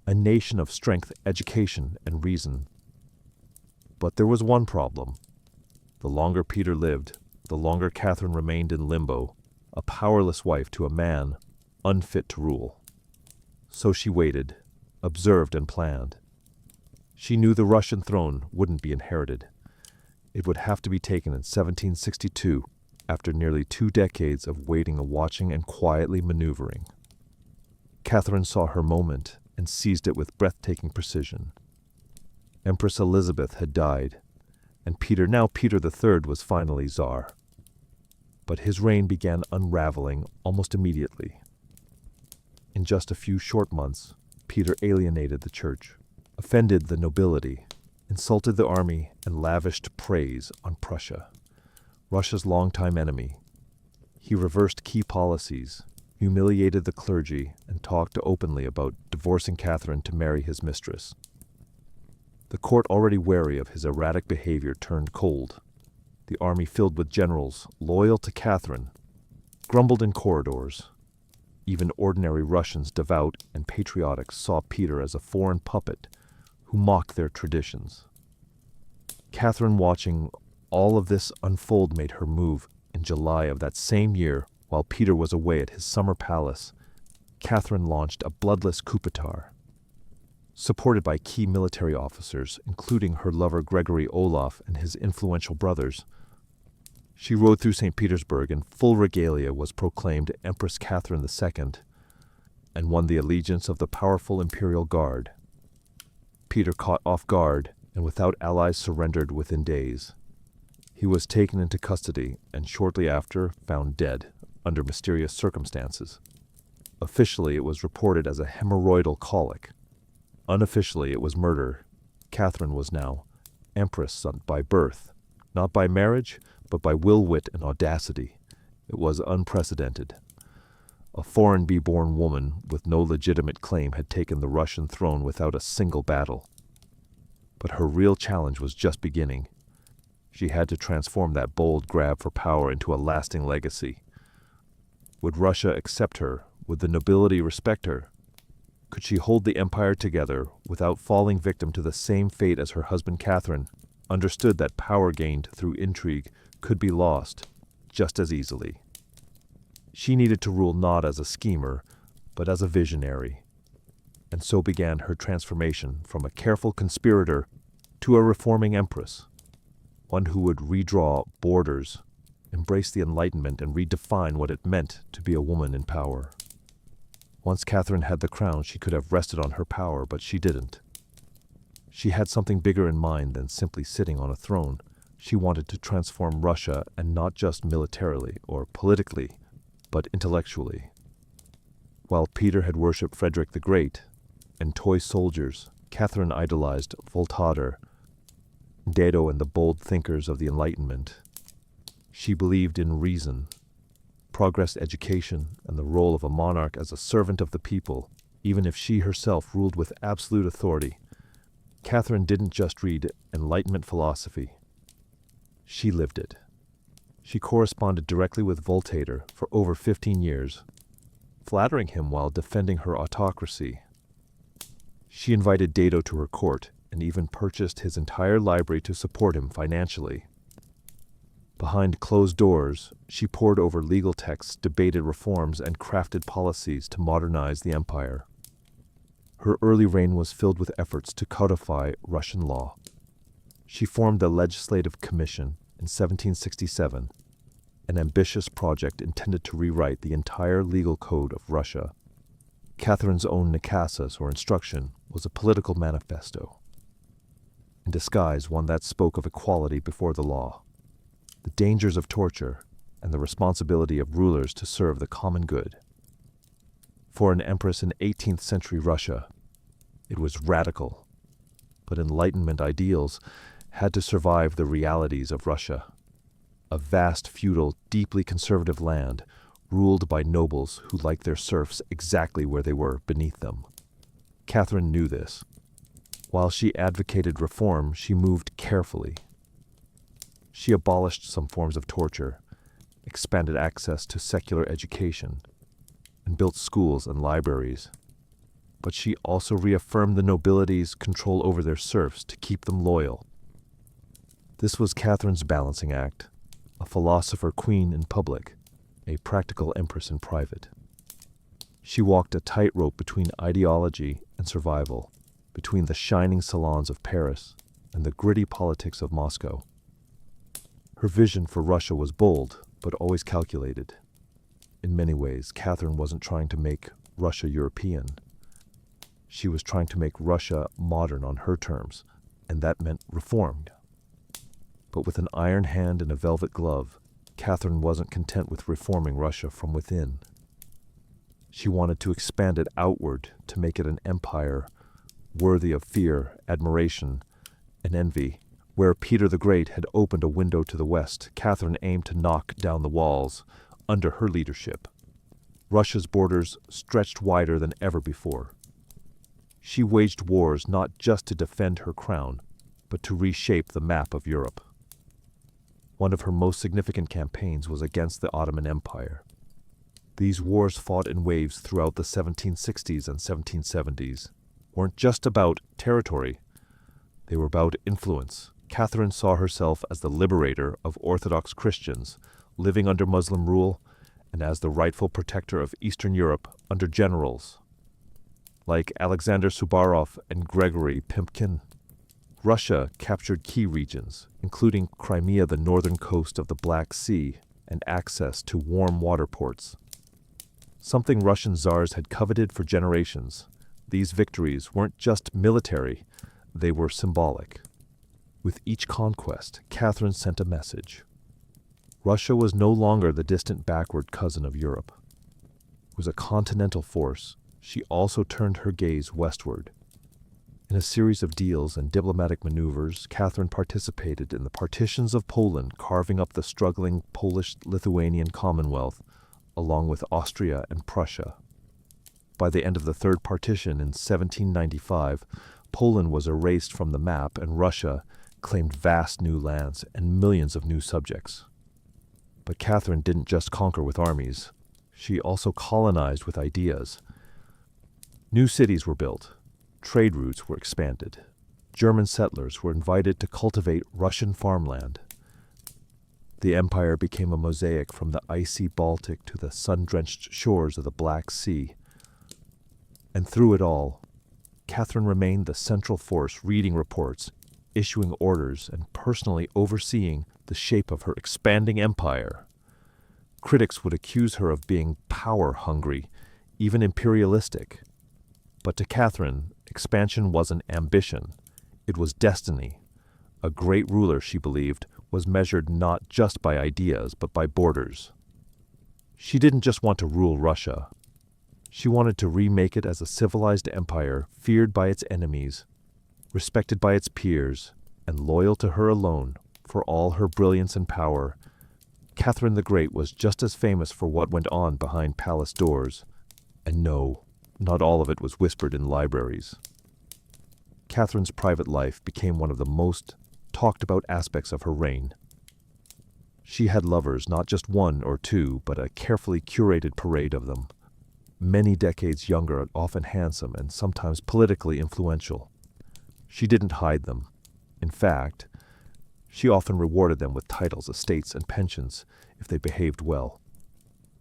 a nation of strength, education, and reason. But there was one problem. The longer Peter lived, the longer Catherine remained in limbo, a powerless wife to a man unfit to rule. So she waited, observed, and planned. She knew the Russian throne wouldn't be inherited. It would have to be taken in 1762, after nearly 2 decades of waiting, watching, and quietly maneuvering. Catherine saw her moment and seized it with breathtaking precision. Empress Elizabeth had died, and Peter III, was finally Tsar. But his reign began unraveling almost immediately. In just a few short months, Peter alienated the church, offended the nobility, insulted the army, and lavished praise on Prussia, Russia's longtime enemy. He reversed key policies, humiliated the clergy, and talked openly about divorcing Catherine to marry his mistress. The court, already wary of his erratic behavior, turned cold. The army, filled with generals loyal to Catherine, grumbled in corridors. Even ordinary Russians, devout and patriotic, saw Peter as a foreign puppet who mocked their traditions. Catherine, watching all of this unfold, made her move. In July of that same year, while Peter was away at his summer palace, Catherine launched a bloodless coup d'etat. Supported by key military officers, including her lover Gregory Olaf and his influential brothers, she rode through St. Petersburg in full regalia, was proclaimed Empress Catherine II, and won the allegiance of the powerful imperial guard. Peter, caught off guard and without allies, surrendered within days. He was taken into custody and shortly after found dead under mysterious circumstances. Officially, it was reported as a hemorrhoidal colic. Unofficially, it was murder. Catherine was now empress by birth, not by marriage, but by will, wit, and audacity. It was unprecedented. A foreign-born woman with no legitimate claim had taken the Russian throne without a single battle. But her real challenge was just beginning. She had to transform that bold grab for power into a lasting legacy. Would Russia accept her? Would the nobility respect her? Could she hold the empire together without falling victim to the same fate as her husband Catherine, understood that power gained through intrigue could be lost just as easily? She needed to rule not as a schemer, but as a visionary. And so began her transformation from a careful conspirator to a reforming empress, one who would redraw borders, embrace the Enlightenment, and redefine what it meant to be a woman in power. Once Catherine had the crown, she could have rested on her power, but she didn't. She had something bigger in mind than simply sitting on a throne. She wanted to transform Russia, and not just militarily or politically, but intellectually. While Peter had worshipped Frederick the Great and toy soldiers, Catherine idolized Voltaire, Diderot, and the bold thinkers of the Enlightenment. She believed in reason, progress, education, and the role of a monarch as a servant of the people, even if she herself ruled with absolute authority. Catherine didn't just read Enlightenment philosophy. She lived it. She corresponded directly with Voltaire for over 15 years, flattering him while defending her autocracy. She invited Diderot to her court and even purchased his entire library to support him financially. Behind closed doors, she pored over legal texts, debated reforms, and crafted policies to modernize the empire. Her early reign was filled with efforts to codify Russian law. She formed the Legislative Commission in 1767, an ambitious project intended to rewrite the entire legal code of Russia. Catherine's own Nakasas, or instruction, was a political manifesto. In disguise, one that spoke of equality before the law, the dangers of torture, and the responsibility of rulers to serve the common good. For an empress in 18th century Russia, it was radical, but Enlightenment ideals had to survive the realities of Russia, a vast, feudal, deeply conservative land ruled by nobles who liked their serfs exactly where they were, beneath them. Catherine knew this. While she advocated reform, she moved carefully. She abolished some forms of torture, expanded access to secular education, and built schools and libraries. But she also reaffirmed the nobility's control over their serfs to keep them loyal. This was Catherine's balancing act, a philosopher queen in public, a practical empress in private. She walked a tightrope between ideology and survival, between the shining salons of Paris and the gritty politics of Moscow. Her vision for Russia was bold, but always calculated. In many ways, Catherine wasn't trying to make Russia European. She was trying to make Russia modern on her terms, and that meant reformed. But with an iron hand and a velvet glove, Catherine wasn't content with reforming Russia from within. She wanted to expand it outward to make it an empire worthy of fear, admiration, and envy. Where Peter the Great had opened a window to the west, Catherine aimed to knock down the walls under her leadership. Russia's borders stretched wider than ever before. She waged wars not just to defend her crown, but to reshape the map of Europe. One of her most significant campaigns was against the Ottoman Empire. These wars, fought in waves throughout the 1760s and 1770s, weren't just about territory. They were about influence. Catherine saw herself as the liberator of Orthodox Christians living under Muslim rule, and as the rightful protector of Eastern Europe under generals like Alexander Suvorov and Gregory Pimpkin. Russia captured key regions, including Crimea, the northern coast of the Black Sea, and access to warm water ports. Something Russian czars had coveted for generations. These victories weren't just military, they were symbolic. With each conquest, Catherine sent a message. Russia was no longer the distant backward cousin of Europe. It was a continental force. She also turned her gaze westward. In a series of deals and diplomatic maneuvers, Catherine participated in the partitions of Poland, carving up the struggling Polish-Lithuanian Commonwealth, along with Austria and Prussia. By the end of the Third Partition in 1795, Poland was erased from the map, and Russia claimed vast new lands and millions of new subjects. But Catherine didn't just conquer with armies. She also colonized with ideas. New cities were built. Trade routes were expanded. German settlers were invited to cultivate Russian farmland. The empire became a mosaic from the icy Baltic to the sun-drenched shores of the Black Sea. And through it all, Catherine remained the central force, reading reports, issuing orders, and personally overseeing the shape of her expanding empire. Critics would accuse her of being power-hungry, even imperialistic. But to Catherine, expansion wasn't ambition. It was destiny. A great ruler, she believed, was measured not just by ideas, but by borders. She didn't just want to rule Russia. She wanted to remake it as a civilized empire, feared by its enemies, respected by its peers, and loyal to her alone. For all her brilliance and power, Catherine the Great was just as famous for what went on behind palace doors. And no, not all of it was whispered in libraries. Catherine's private life became one of the most talked about aspects of her reign. She had lovers, not just one or two, but a carefully curated parade of them. Many decades younger, often handsome, and sometimes politically influential. She didn't hide them. In fact, she often rewarded them with titles, estates, and pensions if they behaved well.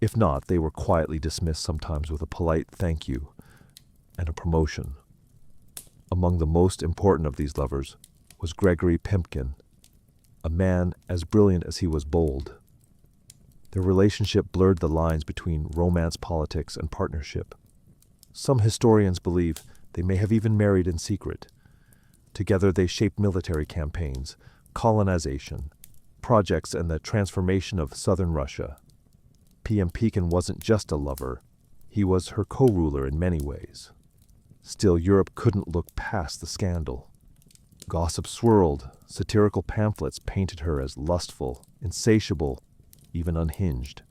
If not, they were quietly dismissed, sometimes with a polite thank you and a promotion. Among the most important of these lovers was Gregory Pimpkin, a man as brilliant as he was bold. Their relationship blurred the lines between romance, politics, and partnership. Some historians believe they may have even married in secret. Together they shaped military campaigns, colonization, projects, and the transformation of southern Russia. P.M. Pekin wasn't just a lover, he was her co-ruler in many ways. Still, Europe couldn't look past the scandal. Gossip swirled, satirical pamphlets painted her as lustful, insatiable, even unhinged.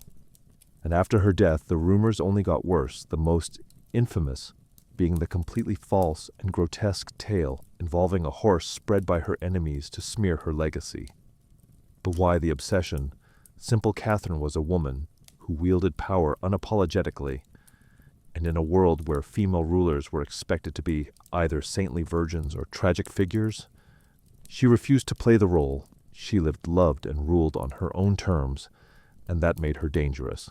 And after her death, the rumors only got worse, the most infamous being the completely false and grotesque tale involving a horse spread by her enemies to smear her legacy. But why the obsession? Simple Catherine was a woman who wielded power unapologetically, and in a world where female rulers were expected to be either saintly virgins or tragic figures, she refused to play the role. She lived, loved, and ruled on her own terms, and that made her dangerous.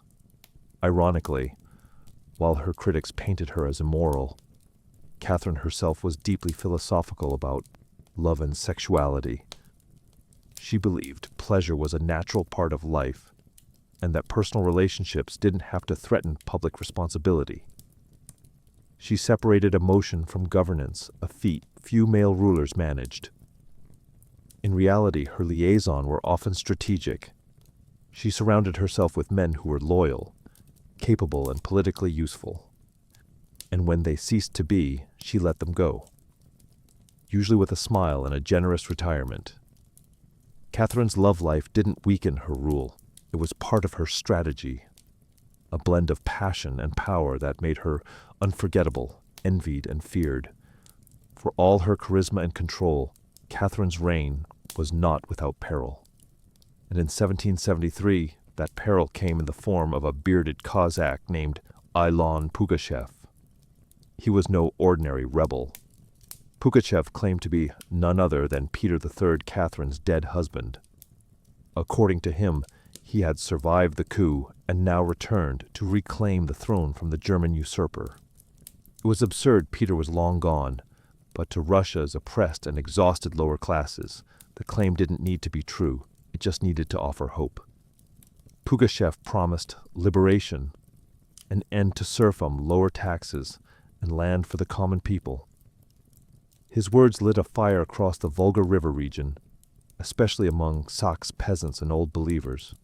Ironically, while her critics painted her as immoral, Catherine herself was deeply philosophical about love and sexuality. She believed pleasure was a natural part of life, and that personal relationships didn't have to threaten public responsibility. She separated emotion from governance, a feat few male rulers managed. In reality, her liaison were often strategic. She surrounded herself with men who were loyal, capable, and politically useful. And when they ceased to be, she let them go, usually with a smile and a generous retirement. Catherine's love life didn't weaken her rule. It was part of her strategy, a blend of passion and power that made her unforgettable, envied, and feared. For all her charisma and control, Catherine's reign was not without peril. And in 1773, that peril came in the form of a bearded Cossack named Ilan Pugachev. He was no ordinary rebel. Pugachev claimed to be none other than Peter III, Catherine's dead husband. According to him, he had survived the coup and now returned to reclaim the throne from the German usurper. It was absurd. Peter was long gone, but to Russia's oppressed and exhausted lower classes, the claim didn't need to be true. It just needed to offer hope. Pugachev promised liberation, an end to serfdom, lower taxes, and land for the common people. His words lit a fire across the Volga River region, especially among Saks peasants and old believers.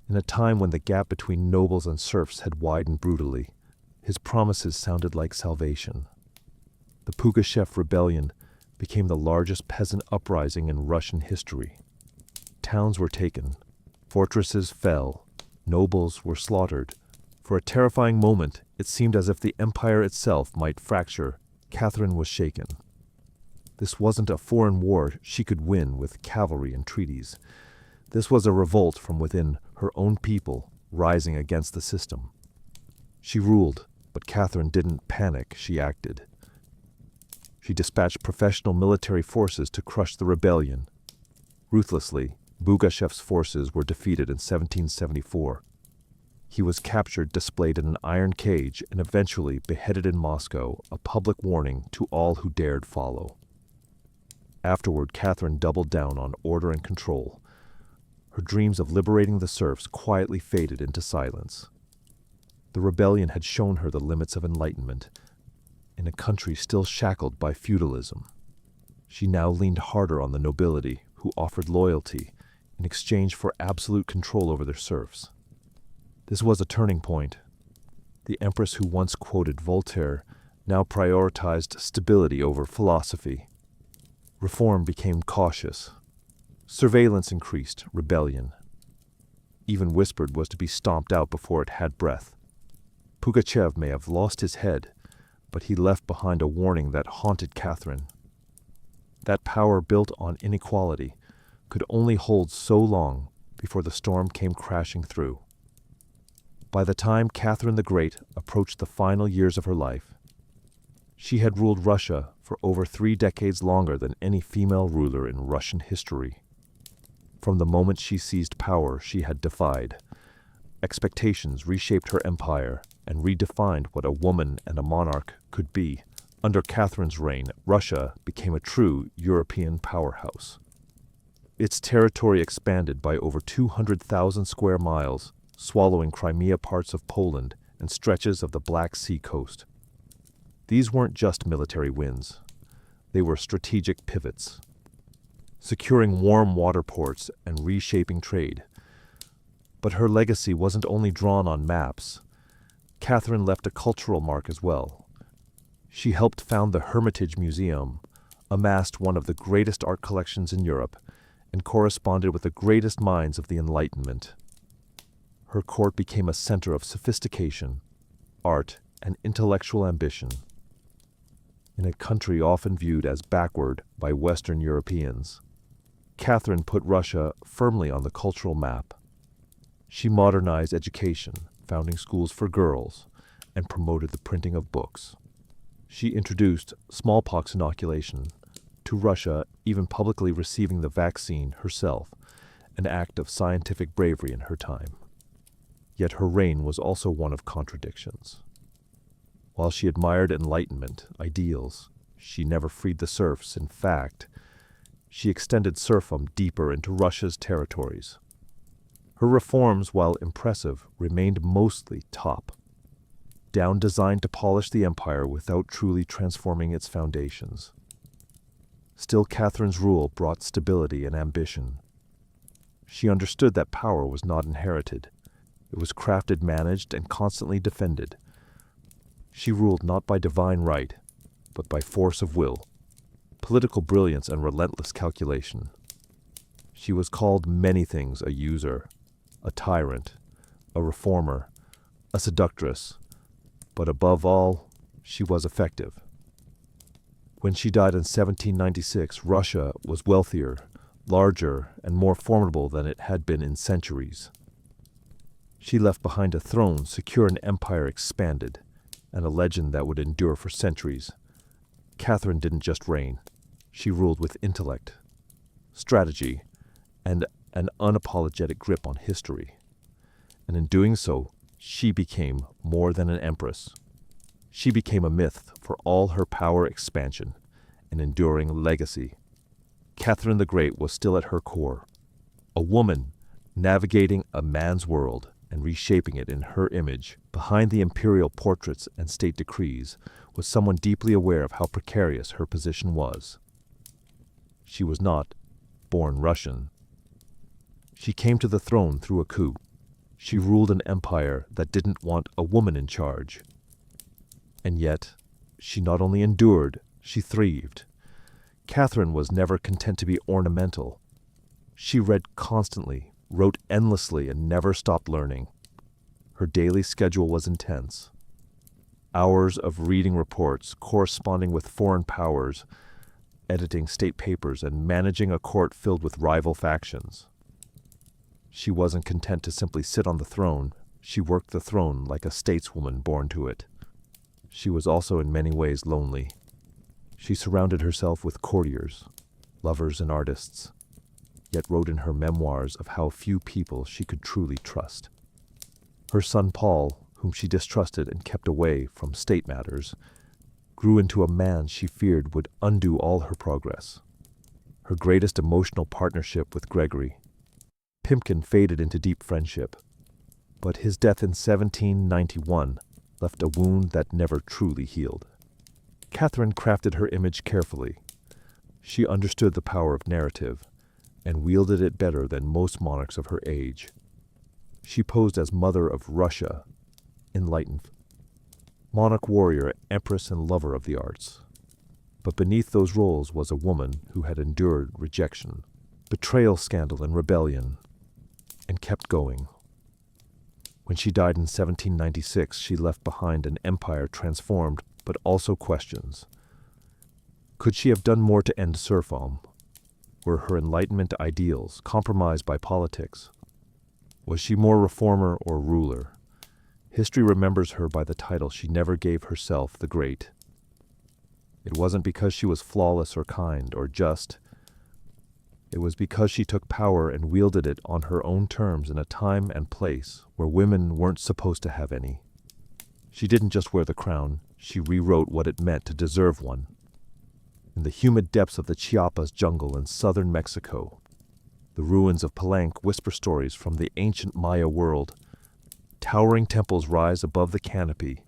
In a time when the gap between nobles and serfs had widened brutally, his promises sounded like salvation. The Pugachev Rebellion became the largest peasant uprising in Russian history. Towns were taken, fortresses fell, nobles were slaughtered. For a terrifying moment, it seemed as if the empire itself might fracture. Catherine was shaken. This wasn't a foreign war she could win with cavalry and treaties. This was a revolt from within her own people, rising against the system. She ruled, but Catherine didn't panic, she acted. She dispatched professional military forces to crush the rebellion. Ruthlessly, Bugashev's forces were defeated in 1774. He was captured, displayed in an iron cage, and eventually beheaded in Moscow, a public warning to all who dared follow. Afterward, Catherine doubled down on order and control. Her dreams of liberating the serfs quietly faded into silence. The rebellion had shown her the limits of enlightenment. In a country still shackled by feudalism, she now leaned harder on the nobility, who offered loyalty in exchange for absolute control over their serfs. This was a turning point. The empress who once quoted Voltaire now prioritized stability over philosophy. Reform became cautious. Surveillance increased, rebellion, even whispered, was to be stomped out before it had breath. Pugachev may have lost his head, but he left behind a warning that haunted Catherine. That power built on inequality could only hold so long before the storm came crashing through. By the time Catherine the Great approached the final years of her life, she had ruled Russia for over 3 decades longer than any female ruler in Russian history. From the moment she seized power, she had defied. Expectations reshaped her empire and redefined what a woman and a monarch could be. Under Catherine's reign, Russia became a true European powerhouse. Its territory expanded by over 200,000 square miles, swallowing Crimea, parts of Poland, and stretches of the Black Sea coast. These weren't just military wins. They were strategic pivots, securing warm water ports and reshaping trade. But her legacy wasn't only drawn on maps. Catherine left a cultural mark as well. She helped found the Hermitage Museum, amassed one of the greatest art collections in Europe, and corresponded with the greatest minds of the Enlightenment. Her court became a center of sophistication, art, and intellectual ambition. In a country often viewed as backward by Western Europeans, Catherine put Russia firmly on the cultural map. She modernized education, founding schools for girls, and promoted the printing of books. She introduced smallpox inoculation to Russia, even publicly receiving the vaccine herself, an act of scientific bravery in her time. Yet her reign was also one of contradictions. While she admired Enlightenment ideals, she never freed the serfs. In fact, she extended serfdom deeper into Russia's territories. Her reforms, while impressive, remained mostly top-down, designed to polish the empire without truly transforming its foundations. Still, Catherine's rule brought stability and ambition. She understood that power was not inherited. It was crafted, managed, and constantly defended. She ruled not by divine right, but by force of will, political brilliance, and relentless calculation. She was called many things: a user, a tyrant, a reformer, a seductress, but above all, she was effective. When she died in 1796, Russia was wealthier, larger, and more formidable than it had been in centuries. She left behind a throne secure, an empire expanded, and a legend that would endure for centuries. Catherine didn't just reign. She ruled with intellect, strategy, and an unapologetic grip on history. And in doing so, she became more than an empress. She became a myth for all her power, expansion, and enduring legacy. Catherine the Great was still at her core, a woman navigating a man's world and reshaping it in her image. Behind the imperial portraits and state decrees was someone deeply aware of how precarious her position was. She was not born Russian. She came to the throne through a coup. She ruled an empire that didn't want a woman in charge. And yet, she not only endured, she thrived. Catherine was never content to be ornamental. She read constantly, wrote endlessly, and never stopped learning. Her daily schedule was intense. Hours of reading reports, corresponding with foreign powers, editing state papers, and managing a court filled with rival factions. She wasn't content to simply sit on the throne. She worked the throne like a stateswoman born to it. She was also in many ways lonely. She surrounded herself with courtiers, lovers, and artists. yet wrote in her memoirs of how few people she could truly trust. Her son Paul, whom she distrusted and kept away from state matters, grew into a man she feared would undo all her progress. Her greatest emotional partnership with Gregory Pimpkin faded into deep friendship, but his death in 1791 left a wound that never truly healed. Catherine crafted her image carefully. She understood the power of narrative and wielded it better than most monarchs of her age. She posed as mother of Russia, enlightened, monarch warrior, empress, and lover of the arts. But beneath those roles was a woman who had endured rejection, betrayal, scandal, and rebellion, and kept going. When she died in 1796, she left behind an empire transformed, but also questions. Could she have done more to end serfdom? Were her Enlightenment ideals compromised by politics? Was she more reformer or ruler? History remembers her by the title she never gave herself, the Great. It wasn't because she was flawless or kind or just. It was because she took power and wielded it on her own terms in a time and place where women weren't supposed to have any. She didn't just wear the crown, she rewrote what it meant to deserve one. In the humid depths of the Chiapas jungle in southern Mexico, the ruins of Palenque whisper stories from the ancient Maya world. Towering temples rise above the canopy,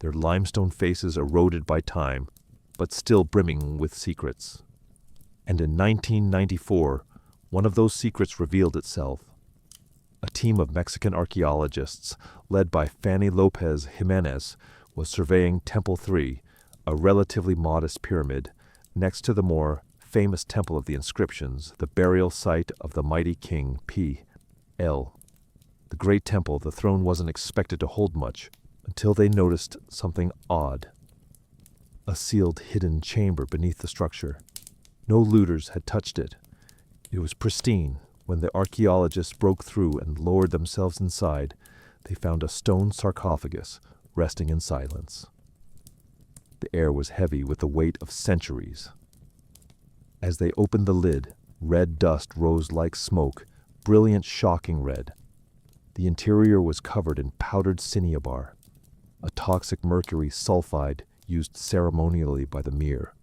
their limestone faces eroded by time, but still brimming with secrets. And in 1994, one of those secrets revealed itself. A team of Mexican archaeologists, led by Fanny Lopez Jimenez, was surveying Temple 3, a relatively modest pyramid, next to the more famous Temple of the Inscriptions, the burial site of the mighty king P.L. The great temple, the throne wasn't expected to hold much, until they noticed something odd. A sealed hidden chamber beneath the structure. No looters had touched it. It was pristine. When the archaeologists broke through and lowered themselves inside, they found a stone sarcophagus resting in silence. The air was heavy with the weight of centuries. As they opened the lid, red dust rose like smoke, brilliant, shocking red. The interior was covered in powdered cinnabar, a toxic mercury sulfide used ceremonially by the Mir.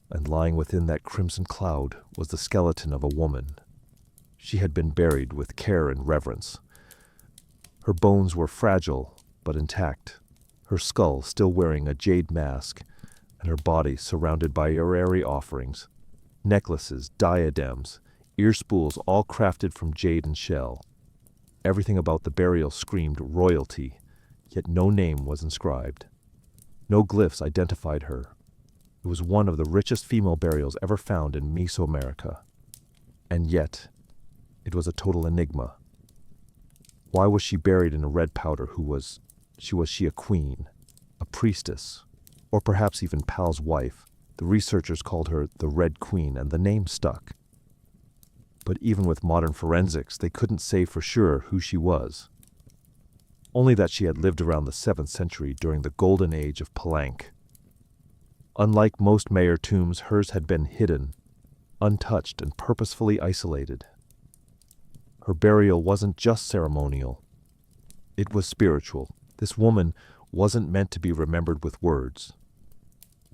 And lying within that crimson cloud was the skeleton of a woman. She had been buried with care and reverence. Her bones were fragile but intact, her skull still wearing a jade mask, and her body surrounded by orrery offerings, necklaces, diadems, ear spools, all crafted from jade and shell. Everything about the burial screamed royalty, yet no name was inscribed. No glyphs identified her. It was one of the richest female burials ever found in Mesoamerica. And yet, it was a total enigma. Why was she buried in a red powder? Was she a queen, a priestess, or perhaps even Pal's wife? The researchers called her the Red Queen, and the name stuck. But even with modern forensics, they couldn't say for sure who she was. Only that she had lived around the 7th century during the golden age of Palenque. Unlike most Mayer tombs, hers had been hidden, untouched, and purposefully isolated. Her burial wasn't just ceremonial. It was spiritual. This woman wasn't meant to be remembered with words.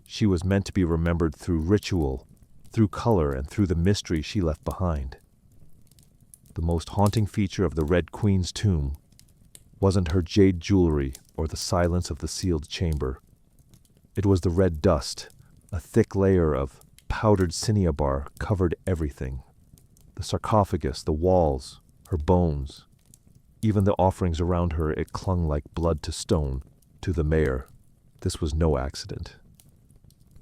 She was meant to be remembered through ritual, through color, and through the mystery she left behind. The most haunting feature of the Red Queen's tomb wasn't her jade jewelry or the silence of the sealed chamber. It was the red dust. A thick layer of powdered cinnabar covered everything. The sarcophagus, the walls, her bones. Even the offerings around her, it clung like blood to stone. To the mayor, this was no accident.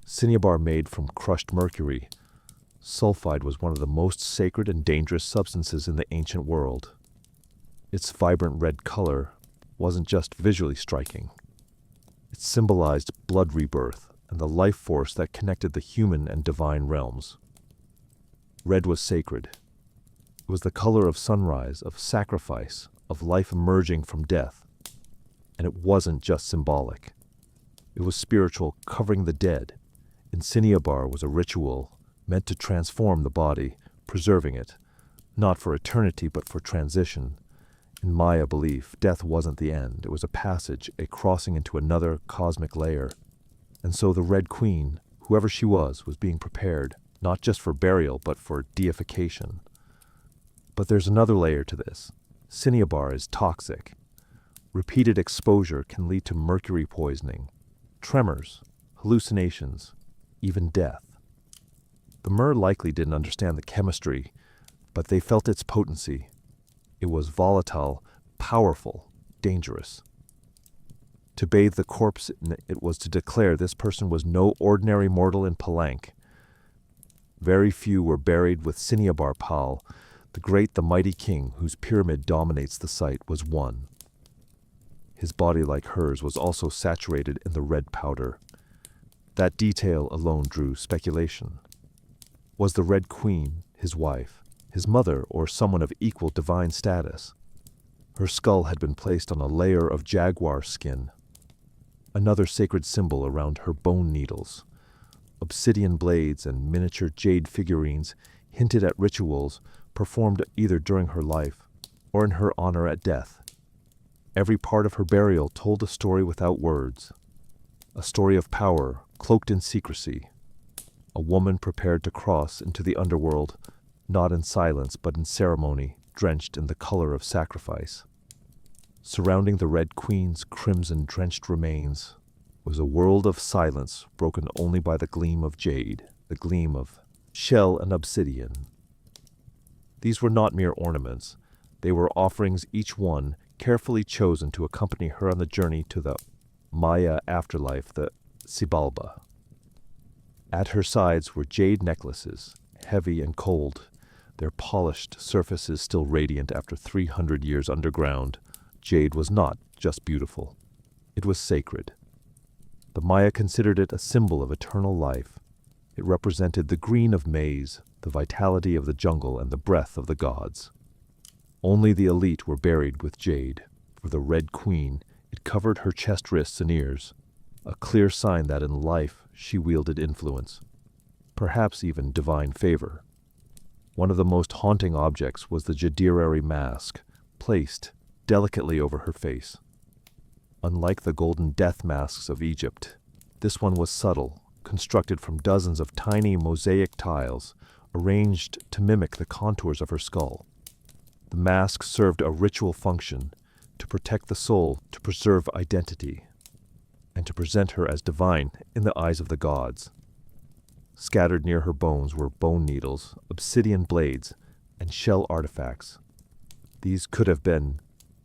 Cinnabar made from crushed mercury. Sulfide was one of the most sacred and dangerous substances in the ancient world. Its vibrant red color wasn't just visually striking. It symbolized blood rebirth and the life force that connected the human and divine realms. Red was sacred. It was the color of sunrise, of sacrifice, of life emerging from death. And it wasn't just symbolic. It was spiritual, covering the dead. In cinnabar was a ritual meant to transform the body, preserving it, not for eternity but for transition. In Maya belief, death wasn't the end. It was a passage, a crossing into another cosmic layer. And so the Red Queen, whoever she was being prepared, not just for burial, but for deification. But there's another layer to this. Cinnabar is toxic. Repeated exposure can lead to mercury poisoning, tremors, hallucinations, even death. The Mer likely didn't understand the chemistry, but they felt its potency. It was volatile, powerful, dangerous. To bathe the corpse in it was to declare this person was no ordinary mortal in Palanque. Very few were buried with Cinnabar Pal. The great, the mighty king, whose pyramid dominates the site, was one. His body, like hers, was also saturated in the red powder. That detail alone drew speculation. Was the Red Queen his wife, his mother, or someone of equal divine status? Her skull had been placed on a layer of jaguar skin, another sacred symbol around her bone needles. Obsidian blades and miniature jade figurines hinted at rituals performed either during her life or in her honor at death. Every part of her burial told a story without words, a story of power cloaked in secrecy, a woman prepared to cross into the underworld, not in silence but in ceremony, drenched in the color of sacrifice. Surrounding the Red Queen's crimson-drenched remains was a world of silence broken only by the gleam of jade, the gleam of shell and obsidian. These were not mere ornaments. They were offerings, each one carefully chosen to accompany her on the journey to the Maya afterlife, the Xibalba. At her sides were jade necklaces, heavy and cold, their polished surfaces still radiant after 300 years underground. Jade was not just beautiful. It was sacred. The Maya considered it a symbol of eternal life. It represented the green of maize, the vitality of the jungle, and the breath of the gods. Only the elite were buried with jade. For the Red Queen, it covered her chest, wrists, and ears, a clear sign that in life she wielded influence, perhaps even divine favor. One of the most haunting objects was the Jadirari mask, placed delicately over her face. Unlike the golden death masks of Egypt, this one was subtle, constructed from dozens of tiny mosaic tiles, arranged to mimic the contours of her skull. The mask served a ritual function, to protect the soul, to preserve identity, and to present her as divine in the eyes of the gods. Scattered near her bones were bone needles, obsidian blades, and shell artifacts. These could have been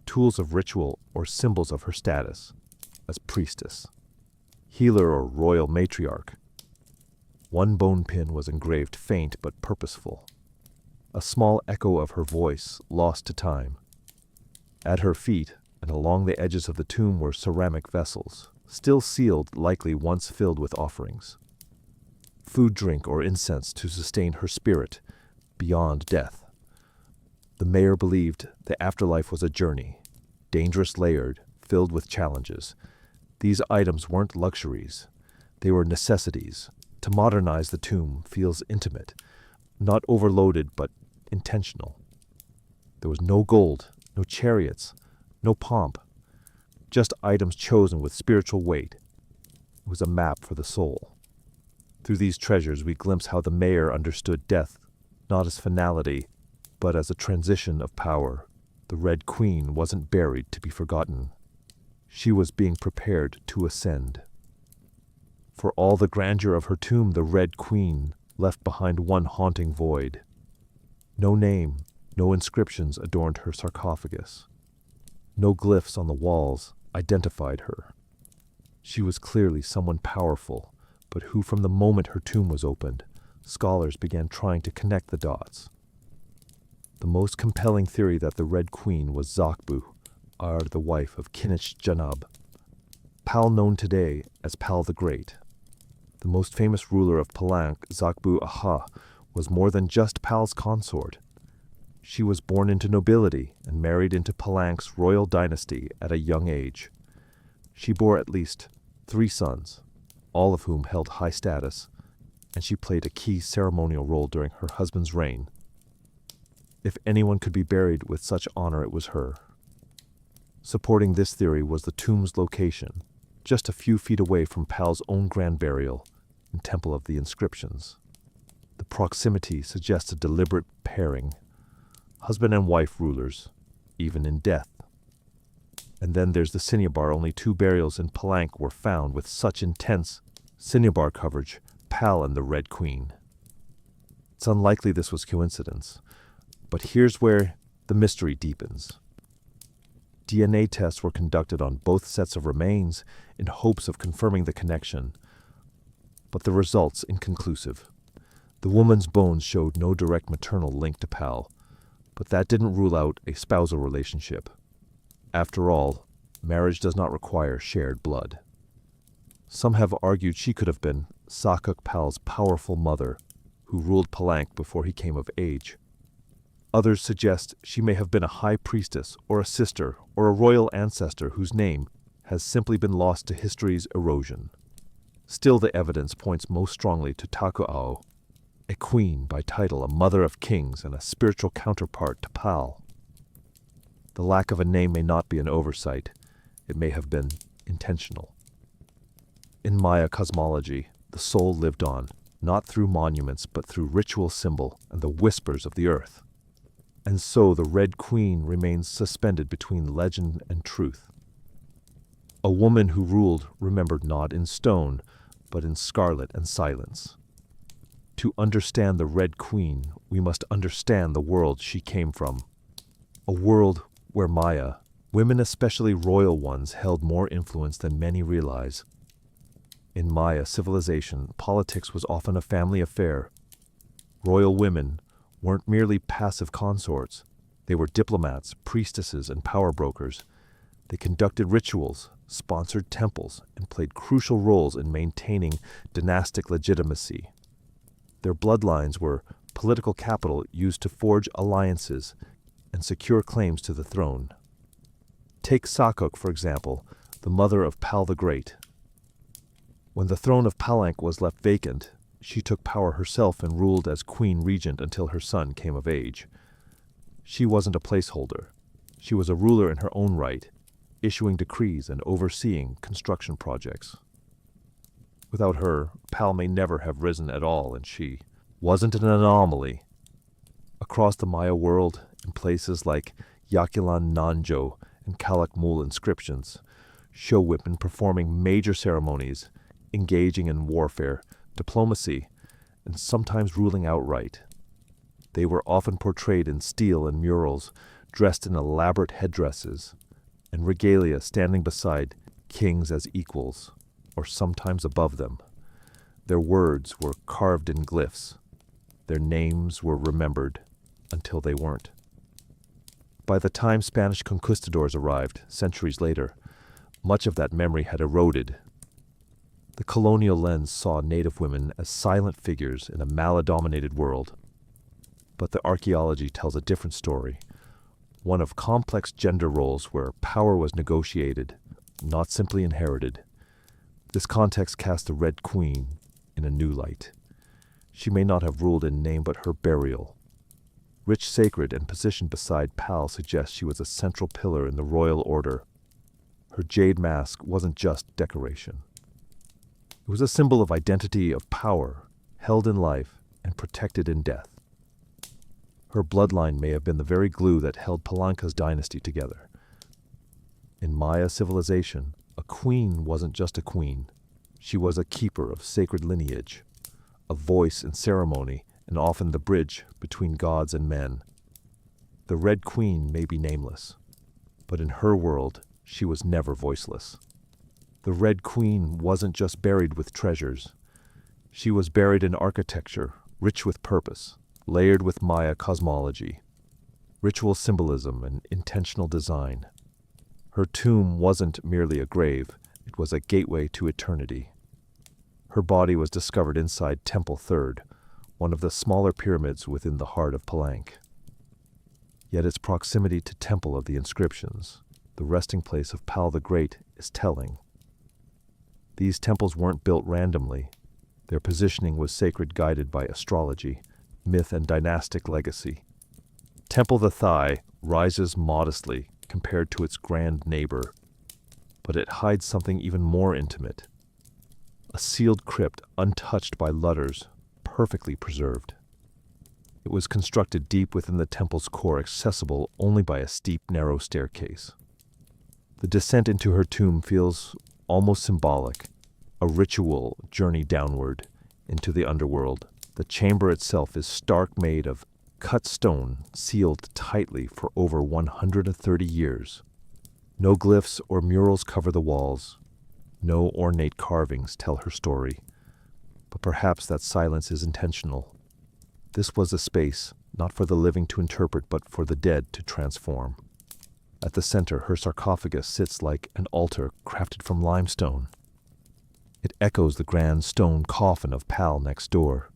tools of ritual or symbols of her status as priestess, healer, or royal matriarch. One bone pin was engraved faint but purposeful, a small echo of her voice lost to time. At her feet and along the edges of the tomb were ceramic vessels, still sealed, likely once filled with offerings. Food, drink, or incense to sustain her spirit beyond death. The mayor believed the afterlife was a journey, dangerous, layered, filled with challenges. These items weren't luxuries. They were necessities. To modernize the tomb feels intimate, not overloaded but intentional. There was no gold, no chariots, no pomp, just items chosen with spiritual weight. It was a map for the soul. Through these treasures we glimpse how the mayor understood death, not as finality, but as a transition of power. The Red Queen wasn't buried to be forgotten. She was being prepared to ascend. For all the grandeur of her tomb, the Red Queen left behind one haunting void. No name, no inscriptions adorned her sarcophagus. No glyphs on the walls identified her. She was clearly someone powerful, but who, from the moment her tomb was opened, scholars began trying to connect the dots. The most compelling theory that the Red Queen was Zakbu, the wife of Kinich Janab, Pal known today as Pal the Great. The most famous ruler of Palanque, Zakbu Aha, was more than just Pal's consort. She was born into nobility and married into Palanque's royal dynasty at a young age. She bore at least 3 sons, all of whom held high status, and she played a key ceremonial role during her husband's reign. If anyone could be buried with such honor, it was her. Supporting this theory was the tomb's location, just a few feet away from Pal's own grand burial in Temple of the Inscriptions. The proximity suggests a deliberate pairing, husband and wife rulers, even in death. And then there's the cinnabar. Only 2 burials in Palanque were found with such intense cinnabar coverage, Pal and the Red Queen. It's unlikely this was coincidence, but here's where the mystery deepens. DNA tests were conducted on both sets of remains in hopes of confirming the connection, but the results inconclusive. The woman's bones showed no direct maternal link to Pal, but that didn't rule out a spousal relationship. After all, marriage does not require shared blood. Some have argued she could have been Sakuk Pal's powerful mother, who ruled Palanque before he came of age. Others suggest she may have been a high priestess or a sister or a royal ancestor whose name has simply been lost to history's erosion. Still, the evidence points most strongly to Taku'au, a queen by title, a mother of kings, and a spiritual counterpart to Pal. The lack of a name may not be an oversight. It may have been intentional. In Maya cosmology, the soul lived on, not through monuments but through ritual symbol and the whispers of the earth. And so the Red Queen remains suspended between legend and truth. A woman who ruled remembered not in stone, but in scarlet and silence. To understand the Red Queen, we must understand the world she came from. A world where Maya, women, especially royal ones, held more influence than many realize. In Maya civilization, politics was often a family affair. Royal women weren't merely passive consorts. They were diplomats, priestesses, and power brokers. They conducted rituals, sponsored temples, and played crucial roles in maintaining dynastic legitimacy. Their bloodlines were political capital used to forge alliances and secure claims to the throne. Take Sakuk, for example, the mother of Pal the Great. When the throne of Palanque was left vacant, she took power herself and ruled as queen regent until her son came of age. She wasn't a placeholder. She was a ruler in her own right, issuing decrees and overseeing construction projects. Without her, Pal may never have risen at all, and she wasn't an anomaly. Across the Maya world, in places like Yakilan Nanjo and Calakmul inscriptions, show women performing major ceremonies, engaging in warfare, diplomacy, and sometimes ruling outright. They were often portrayed in stele and murals, dressed in elaborate headdresses, and regalia standing beside kings as equals, or sometimes above them. Their words were carved in glyphs. Their names were remembered until they weren't. By the time Spanish conquistadors arrived, centuries later, much of that memory had eroded. The colonial lens saw native women as silent figures in a Mala-dominated world. But the archaeology tells a different story, one of complex gender roles where power was negotiated, not simply inherited. This context casts the Red Queen in a new light. She may not have ruled in name, but her burial, rich, sacred, and positioned beside Pal, suggests she was a central pillar in the royal order. Her jade mask wasn't just decoration. It was a symbol of identity, of power, held in life and protected in death. Her bloodline may have been the very glue that held Palanca's dynasty together. In Maya civilization, a queen wasn't just a queen. She was a keeper of sacred lineage, a voice in ceremony, and often the bridge between gods and men. The Red Queen may be nameless, but in her world, she was never voiceless. The Red Queen wasn't just buried with treasures. She was buried in architecture, rich with purpose, layered with Maya cosmology, ritual symbolism, and intentional design. Her tomb wasn't merely a grave, it was a gateway to eternity. Her body was discovered inside Temple Third, one of the smaller pyramids within the heart of Palanque. Yet its proximity to Temple of the Inscriptions, the resting place of Pal the Great, is telling. These temples weren't built randomly. Their positioning was sacred, guided by astrology, myth, and dynastic legacy. Temple the Thigh rises modestly compared to its grand neighbor, but it hides something even more intimate. A sealed crypt untouched by Ludders, perfectly preserved. It was constructed deep within the temple's core, accessible only by a steep, narrow staircase. The descent into her tomb feels almost symbolic, a ritual journey downward into the underworld. The chamber itself is stark, made of cut stone, sealed tightly for over 130 years. No glyphs or murals cover the walls. No ornate carvings tell her story. But perhaps that silence is intentional. This was a space not for the living to interpret, but for the dead to transform. At the center, her sarcophagus sits like an altar crafted from limestone. It echoes the grand stone coffin of Pal next door,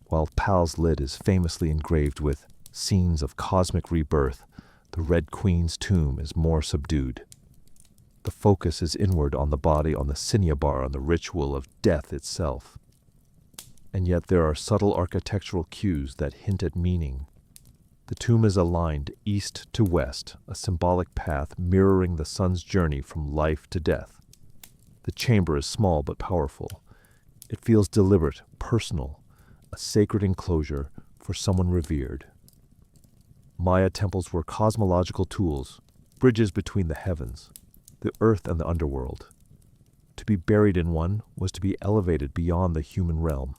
while Pal's lid is famously engraved with scenes of cosmic rebirth. The Red Queen's tomb is more subdued. The focus is inward on the body, on the cinnabar, on the ritual of death itself. And yet there are subtle architectural cues that hint at meaning. The tomb is aligned east to west, a symbolic path mirroring the sun's journey from life to death. The chamber is small but powerful. It feels deliberate, personal, a sacred enclosure for someone revered. Maya temples were cosmological tools, bridges between the heavens, the earth and the underworld. To be buried in one was to be elevated beyond the human realm.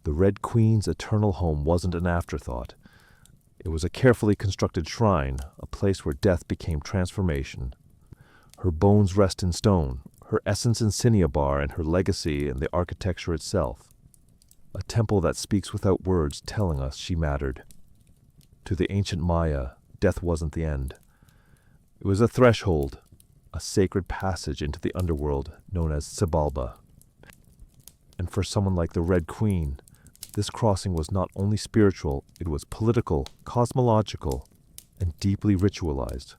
The Red Queen's eternal home wasn't an afterthought. It was a carefully constructed shrine, a place where death became transformation. Her bones rest in stone, her essence in cinnabar, and her legacy in the architecture itself. A temple that speaks without words, telling us she mattered. To the ancient Maya, death wasn't the end. It was a threshold, a sacred passage into the underworld known as Xibalba. And for someone like the Red Queen, this crossing was not only spiritual, it was political, cosmological, and deeply ritualized.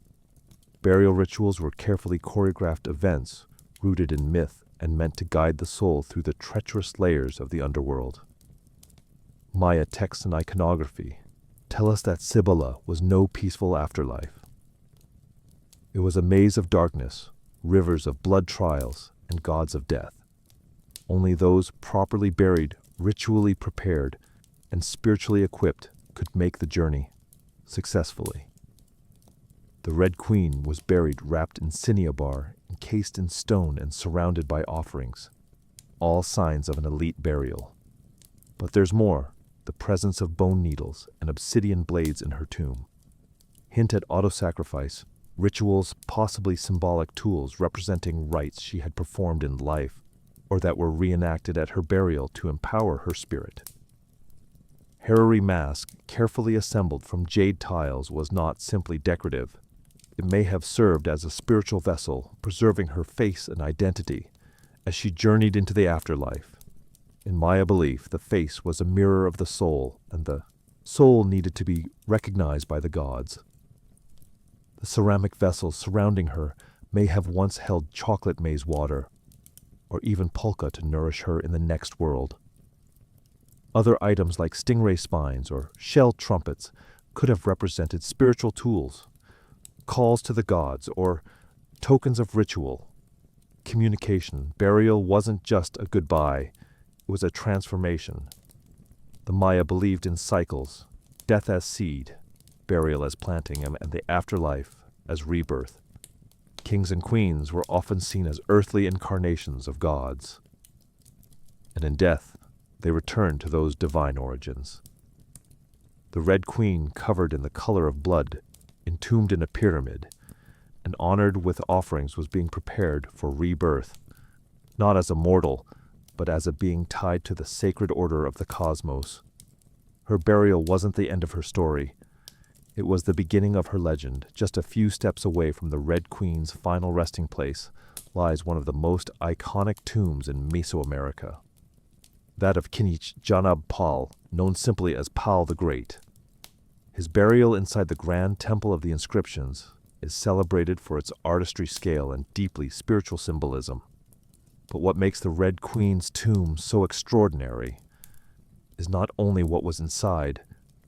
Burial rituals were carefully choreographed events rooted in myth and meant to guide the soul through the treacherous layers of the underworld. Maya texts and iconography tell us that Cibala was no peaceful afterlife. It was a maze of darkness, rivers of blood trials, and gods of death. Only those properly buried, ritually prepared, and spiritually equipped could make the journey successfully. The Red Queen was buried wrapped in cinnabar, encased in stone and surrounded by offerings, all signs of an elite burial. But there's more, the presence of bone needles and obsidian blades in her tomb hint at auto-sacrifice, rituals, possibly symbolic tools representing rites she had performed in life, or that were reenacted at her burial to empower her spirit. Herari mask, carefully assembled from jade tiles, was not simply decorative. It may have served as a spiritual vessel, preserving her face and identity as she journeyed into the afterlife. In Maya belief, the face was a mirror of the soul, and the soul needed to be recognized by the gods. The ceramic vessels surrounding her may have once held chocolate maize water, or even pulka to nourish her in the next world. Other items like stingray spines or shell trumpets could have represented spiritual tools, calls to the gods, or tokens of ritual. Communication, burial wasn't just a goodbye, it was a transformation. The Maya believed in cycles, death as seed, burial as planting, and the afterlife as rebirth. Kings and queens were often seen as earthly incarnations of gods. And in death, they returned to those divine origins. The Red Queen, covered in the color of blood, entombed in a pyramid, and honored with offerings, was being prepared for rebirth, not as a mortal, but as a being tied to the sacred order of the cosmos. Her burial wasn't the end of her story. It was the beginning of her legend. Just a few steps away from the Red Queen's final resting place lies one of the most iconic tombs in Mesoamerica, that of Kinich Janab Pal, known simply as Pal the Great. His burial inside the grand temple of the inscriptions is celebrated for its artistry scale and deeply spiritual symbolism. But what makes the Red Queen's tomb so extraordinary is not only what was inside,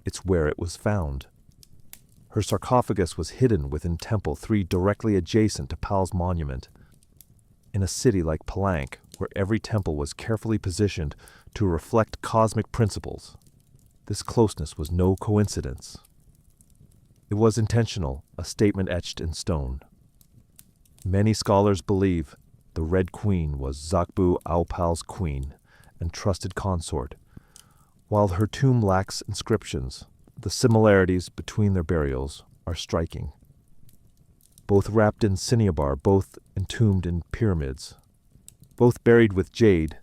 it's where it was found. Her sarcophagus was hidden within Temple 3 directly adjacent to Pal's monument. In a city like Palanque, where every temple was carefully positioned to reflect cosmic principles, this closeness was no coincidence. It was intentional, a statement etched in stone. Many scholars believe the Red Queen was Zakbu Aupal's queen and trusted consort. While her tomb lacks inscriptions, the similarities between their burials are striking. Both wrapped in cinnabar, both entombed in pyramids, both buried with jade,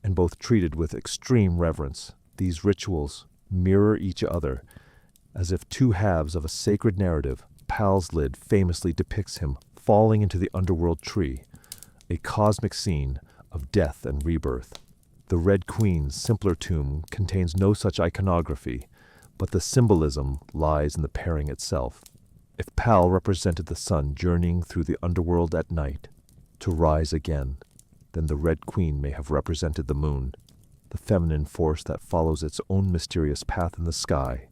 and both treated with extreme reverence, these rituals mirror each other as if two halves of a sacred narrative. Pal's lid famously depicts him falling into the underworld tree, a cosmic scene of death and rebirth. The Red Queen's simpler tomb contains no such iconography, but the symbolism lies in the pairing itself. If Pal represented the sun journeying through the underworld at night to rise again, then the Red Queen may have represented the moon, the feminine force that follows its own mysterious path in the sky.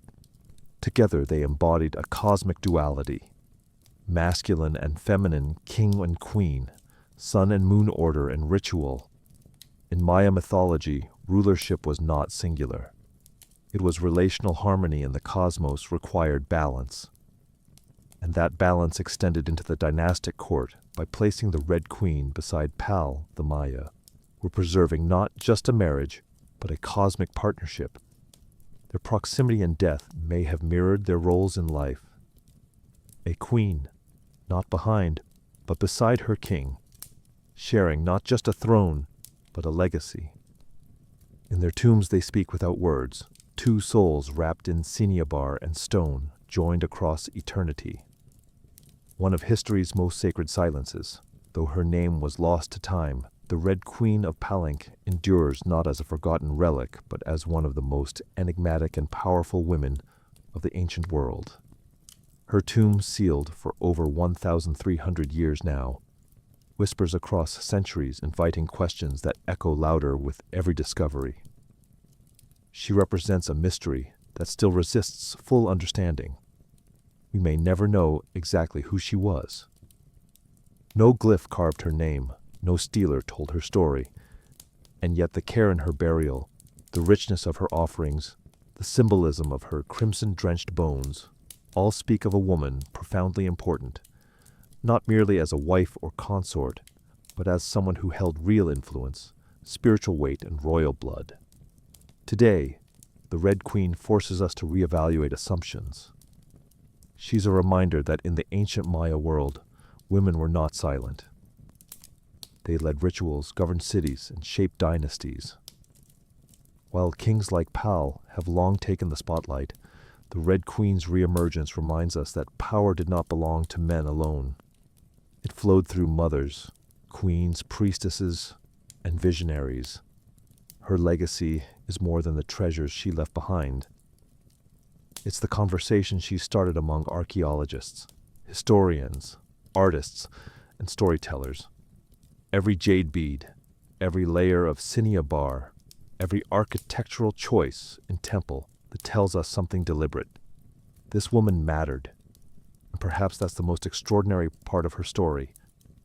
Together they embodied a cosmic duality, masculine and feminine, king and queen, sun and moon order and ritual. In Maya mythology, rulership was not singular. It was relational harmony, and the cosmos required balance. And that balance extended into the dynastic court. By placing the Red Queen beside Pal, the Maya were preserving not just a marriage, but a cosmic partnership. Their proximity in death may have mirrored their roles in life. A queen, not behind, but beside her king, sharing not just a throne, but a legacy. In their tombs they speak without words, two souls wrapped in cinnabar and stone, joined across eternity. One of history's most sacred silences. Though her name was lost to time, the Red Queen of Palanque endures not as a forgotten relic, but as one of the most enigmatic and powerful women of the ancient world. Her tomb, sealed for over 1,300 years now, whispers across centuries, inviting questions that echo louder with every discovery. She represents a mystery that still resists full understanding. We may never know exactly who she was. No glyph carved her name, no steeler told her story, and yet the care in her burial, the richness of her offerings, the symbolism of her crimson-drenched bones, all speak of a woman profoundly important, not merely as a wife or consort, but as someone who held real influence, spiritual weight, and royal blood. Today, the Red Queen forces us to reevaluate assumptions. She's a reminder that in the ancient Maya world, women were not silent. They led rituals, governed cities, and shaped dynasties. While kings like Pal have long taken the spotlight, the Red Queen's reemergence reminds us that power did not belong to men alone. It flowed through mothers, queens, priestesses, and visionaries. Her legacy is more than the treasures she left behind. It's the conversation she started among archaeologists, historians, artists, and storytellers. Every jade bead, every layer of cinnabar, every architectural choice in temple that tells us something deliberate. This woman mattered, and perhaps that's the most extraordinary part of her story.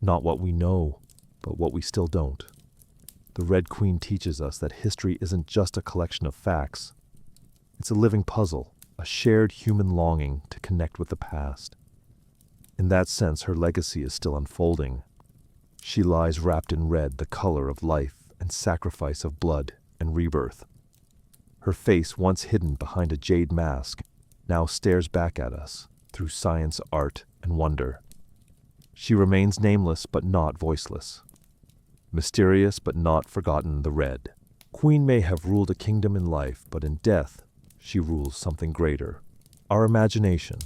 Not what we know, but what we still don't. The Red Queen teaches us that history isn't just a collection of facts. It's a living puzzle, a shared human longing to connect with the past. In that sense, her legacy is still unfolding. She lies wrapped in red, the color of life and sacrifice of blood and rebirth. Her face, once hidden behind a jade mask, now stares back at us through science, art, and wonder. She remains nameless but not voiceless. Mysterious but not forgotten, the Red Queen may have ruled a kingdom in life, but in death she rules something greater, our imagination.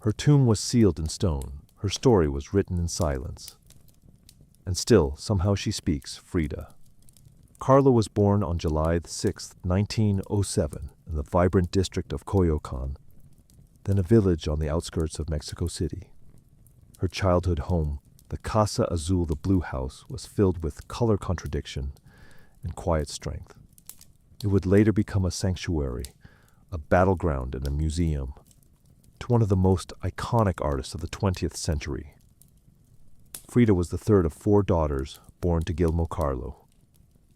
Her tomb was sealed in stone, her story was written in silence. And still, somehow she speaks, Frida. Carla was born on July 6, 1907, in the vibrant district of Coyoacan, then a village on the outskirts of Mexico City. Her childhood home, the Casa Azul, the Blue House, was filled with color contradiction and quiet strength. It would later become a sanctuary, a battleground and a museum, to one of the most iconic artists of the 20th century. Frida was the third of 4 daughters born to Guillermo Carlo,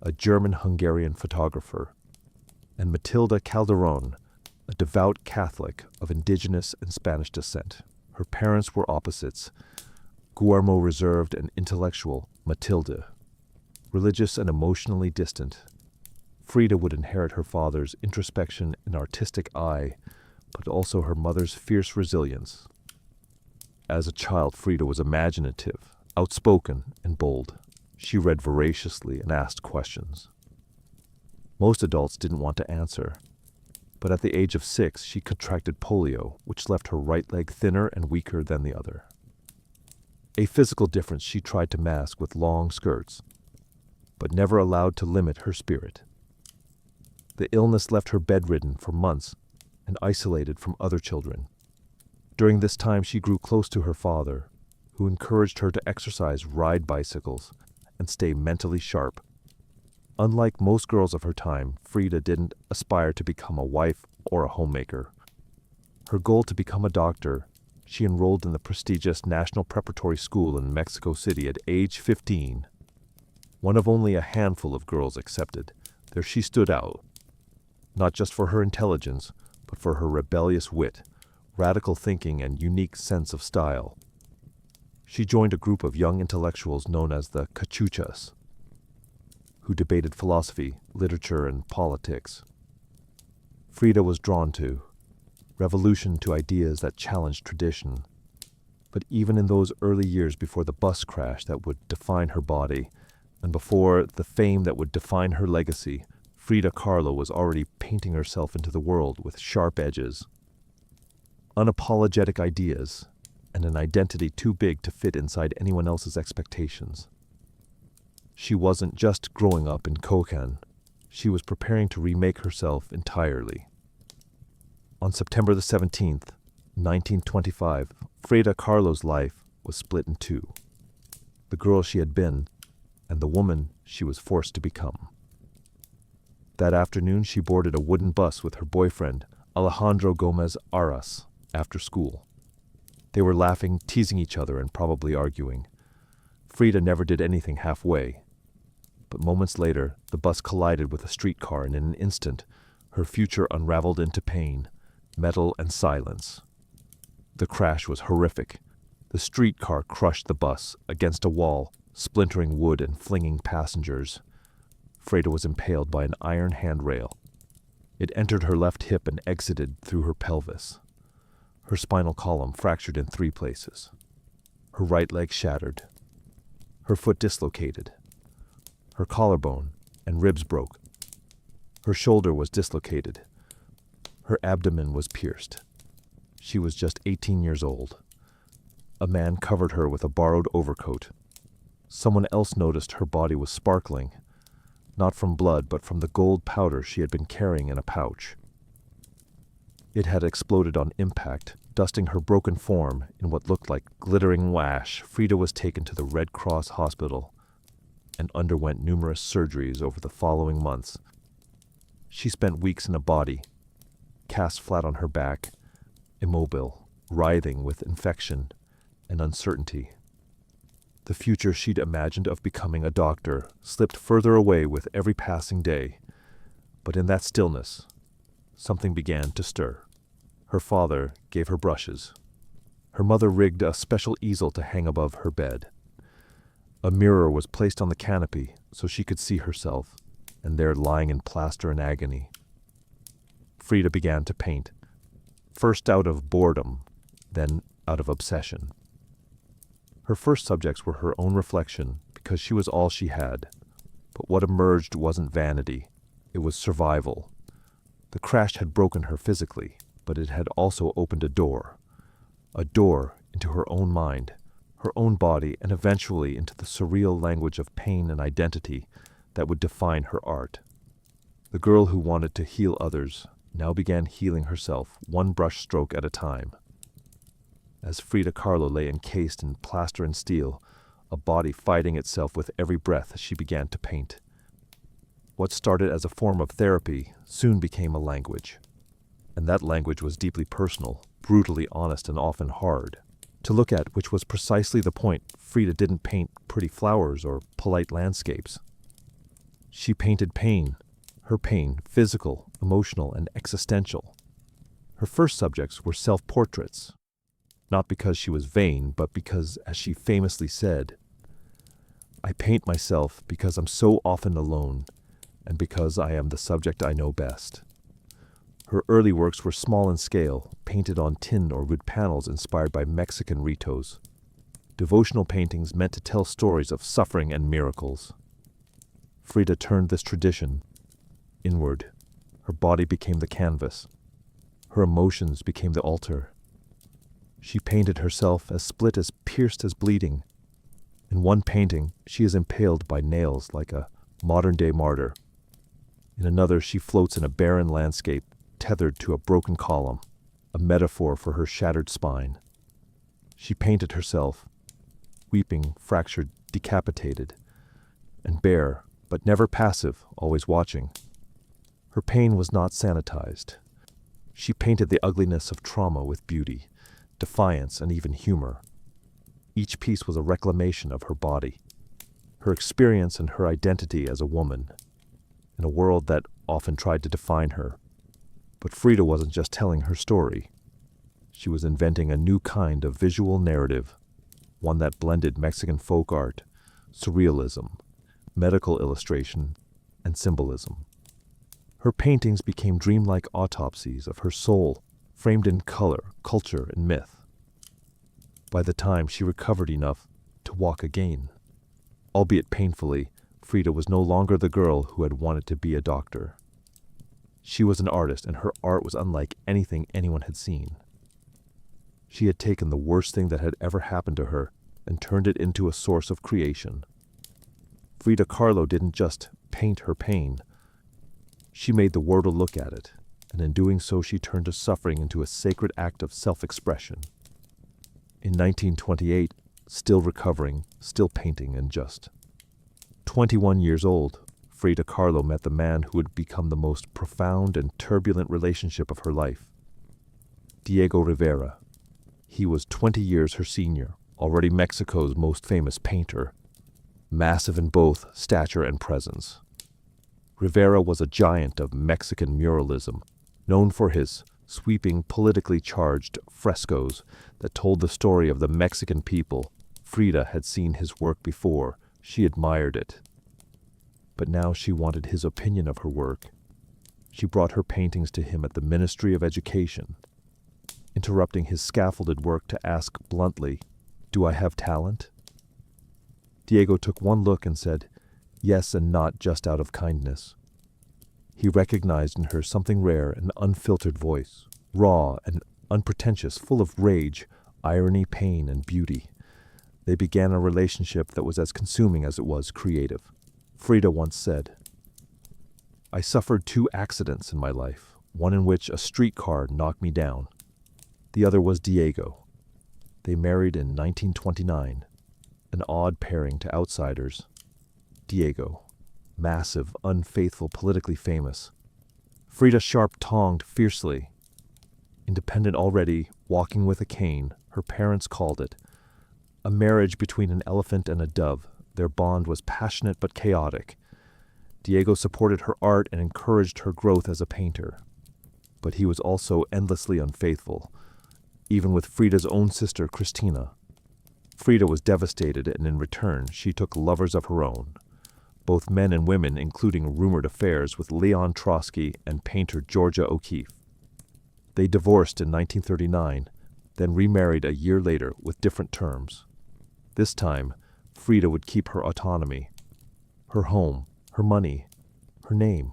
a German-Hungarian photographer, and Matilda Calderon, a devout Catholic of indigenous and Spanish descent. Her parents were opposites, Guillermo reserved and intellectual, Matilda religious and emotionally distant. Frida would inherit her father's introspection and artistic eye, but also her mother's fierce resilience. As a child, Frida was imaginative, outspoken, and bold. She read voraciously and asked questions. Most adults didn't want to answer, but at the age of 6, she contracted polio, which left her right leg thinner and weaker than the other. A physical difference she tried to mask with long skirts, but never allowed to limit her spirit. The illness left her bedridden for months and isolated from other children. During this time, she grew close to her father, who encouraged her to exercise, ride bicycles, and stay mentally sharp. Unlike most girls of her time, Frida didn't aspire to become a wife or a homemaker. Her goal to become a doctor, she enrolled in the prestigious National Preparatory School in Mexico City at age 15. One of only a handful of girls accepted, there she stood out, not just for her intelligence, but for her rebellious wit, radical thinking, and unique sense of style. She joined a group of young intellectuals known as the Cachuchas, who debated philosophy, literature, and politics. Frida was drawn to revolution, to ideas that challenged tradition. But even in those early years before the bus crash that would define her body, and before the fame that would define her legacy, Frida Kahlo was already painting herself into the world with sharp edges, unapologetic ideas, and an identity too big to fit inside anyone else's expectations. She wasn't just growing up in Kokan, she was preparing to remake herself entirely. On September the 17th, 1925, Frida Kahlo's life was split in two: the girl she had been and the woman she was forced to become. That afternoon, she boarded a wooden bus with her boyfriend, Alejandro Gomez Arras, after school. They were laughing, teasing each other, and probably arguing. Frida never did anything halfway. But moments later, the bus collided with a streetcar, and in an instant, her future unraveled into pain, metal, and silence. The crash was horrific. The streetcar crushed the bus against a wall, splintering wood and flinging passengers. Frida was impaled by an iron handrail. It entered her left hip and exited through her pelvis. Her spinal column fractured in 3 places. Her right leg shattered. Her foot dislocated. Her collarbone and ribs broke. Her shoulder was dislocated. Her abdomen was pierced. She was just 18 years old. A man covered her with a borrowed overcoat. Someone else noticed her body was sparkling, not from blood, but from the gold powder she had been carrying in a pouch. It had exploded on impact, dusting her broken form in what looked like glittering ash. Frida was taken to the Red Cross hospital and underwent numerous surgeries over the following months. She spent weeks in a body, cast flat on her back, immobile, writhing with infection and uncertainty. The future she'd imagined of becoming a doctor slipped further away with every passing day. But in that stillness, something began to stir. Her father gave her brushes. Her mother rigged a special easel to hang above her bed. A mirror was placed on the canopy so she could see herself, and there lying in plaster and agony. Frida began to paint, first out of boredom, then out of obsession. Her first subjects were her own reflection, because she was all she had. But what emerged wasn't vanity, it was survival. The crash had broken her physically, but it had also opened a door into her own mind, her own body, and eventually into the surreal language of pain and identity that would define her art. The girl who wanted to heal others now began healing herself, one brush stroke at a time. As Frida Kahlo lay encased in plaster and steel, a body fighting itself with every breath, she began to paint. What started as a form of therapy soon became a language. and that language was deeply personal, brutally honest, and often hard to look at, which was precisely the point. Frida didn't paint pretty flowers or polite landscapes. She painted pain, her pain, physical, emotional, and existential. Her first subjects were self-portraits, not because she was vain, but because, as she famously said, "I paint myself because I'm so often alone, and because I am the subject I know best." Her early works were small in scale, painted on tin or wood panels inspired by Mexican ritos. Devotional paintings meant to tell stories of suffering and miracles. Frida turned this tradition inward. Her body became the canvas. Her emotions became the altar. She painted herself as split, as pierced, as bleeding. In one painting, she is impaled by nails like a modern-day martyr. In another, she floats in a barren landscape, tethered to a broken column, a metaphor for her shattered spine. She painted herself, weeping, fractured, decapitated, and bare, but never passive, always watching. Her pain was not sanitized. She painted the ugliness of trauma with beauty, defiance, and even humor. Each piece was a reclamation of her body, her experience and her identity as a woman, in a world that often tried to define her. But Frida wasn't just telling her story. She was inventing a new kind of visual narrative, one that blended Mexican folk art, surrealism, medical illustration, and symbolism. Her paintings became dreamlike autopsies of her soul, framed in color, culture, and myth. By the time she recovered enough to walk again, albeit painfully, Frida was no longer the girl who had wanted to be a doctor. She was an artist, and her art was unlike anything anyone had seen. She had taken the worst thing that had ever happened to her and turned it into a source of creation. Frida Kahlo didn't just paint her pain. She made the world look at it, and in doing so she turned her suffering into a sacred act of self-expression. In 1928, still recovering, still painting, and just 21 years old, Frida Kahlo met the man who would become the most profound and turbulent relationship of her life, Diego Rivera. He was 20 years her senior, already Mexico's most famous painter, massive in both stature and presence. Rivera was a giant of Mexican muralism, known for his sweeping, politically charged frescoes that told the story of the Mexican people. Frida had seen his work before. She admired it. But now she wanted his opinion of her work. She brought her paintings to him at the Ministry of Education, interrupting his scaffolded work to ask bluntly, "Do I have talent?" Diego took one look and said, yes, and not just out of kindness. He recognized in her something rare, an unfiltered voice, raw and unpretentious, full of rage, irony, pain, and beauty. They began a relationship that was as consuming as it was creative. Frida once said, "I suffered 2 accidents in my life, one in which a streetcar knocked me down. The other was Diego. They married in 1929, an odd pairing to outsiders. Diego, massive, unfaithful, politically famous. Frida sharp-tongued fiercely. Independent already, walking with a cane, her parents called it. A marriage between an elephant and a dove. Their bond was passionate but chaotic. Diego supported her art and encouraged her growth as a painter. But he was also endlessly unfaithful, even with Frida's own sister, Christina. Frida was devastated, and in return, she took lovers of her own, both men and women, including rumored affairs with Leon Trotsky and painter Georgia O'Keeffe. They divorced in 1939, then remarried a year later with different terms. This time, Frida would keep her autonomy, her home, her money, her name.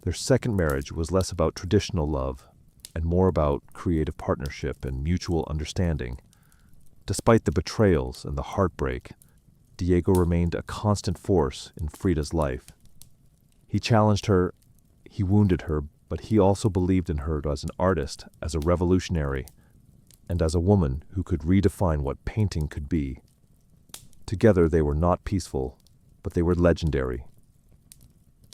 Their second marriage was less about traditional love and more about creative partnership and mutual understanding. Despite the betrayals and the heartbreak, Diego remained a constant force in Frida's life. He challenged her, he wounded her, but he also believed in her as an artist, as a revolutionary, and as a woman who could redefine what painting could be. Together they were not peaceful, but they were legendary.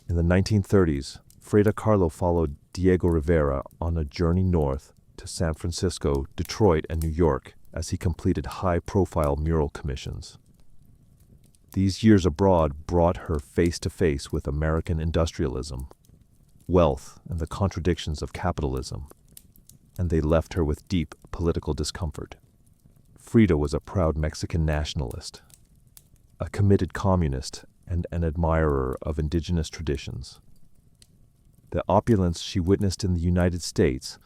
In the 1930s, Frida Kahlo followed Diego Rivera on a journey north to San Francisco, Detroit, and New York as he completed high-profile mural commissions. These years abroad brought her face-to-face with American industrialism, wealth, and the contradictions of capitalism, and they left her with deep political discomfort. Frida was a proud Mexican nationalist, a committed communist, and an admirer of indigenous traditions. The opulence she witnessed in the United States,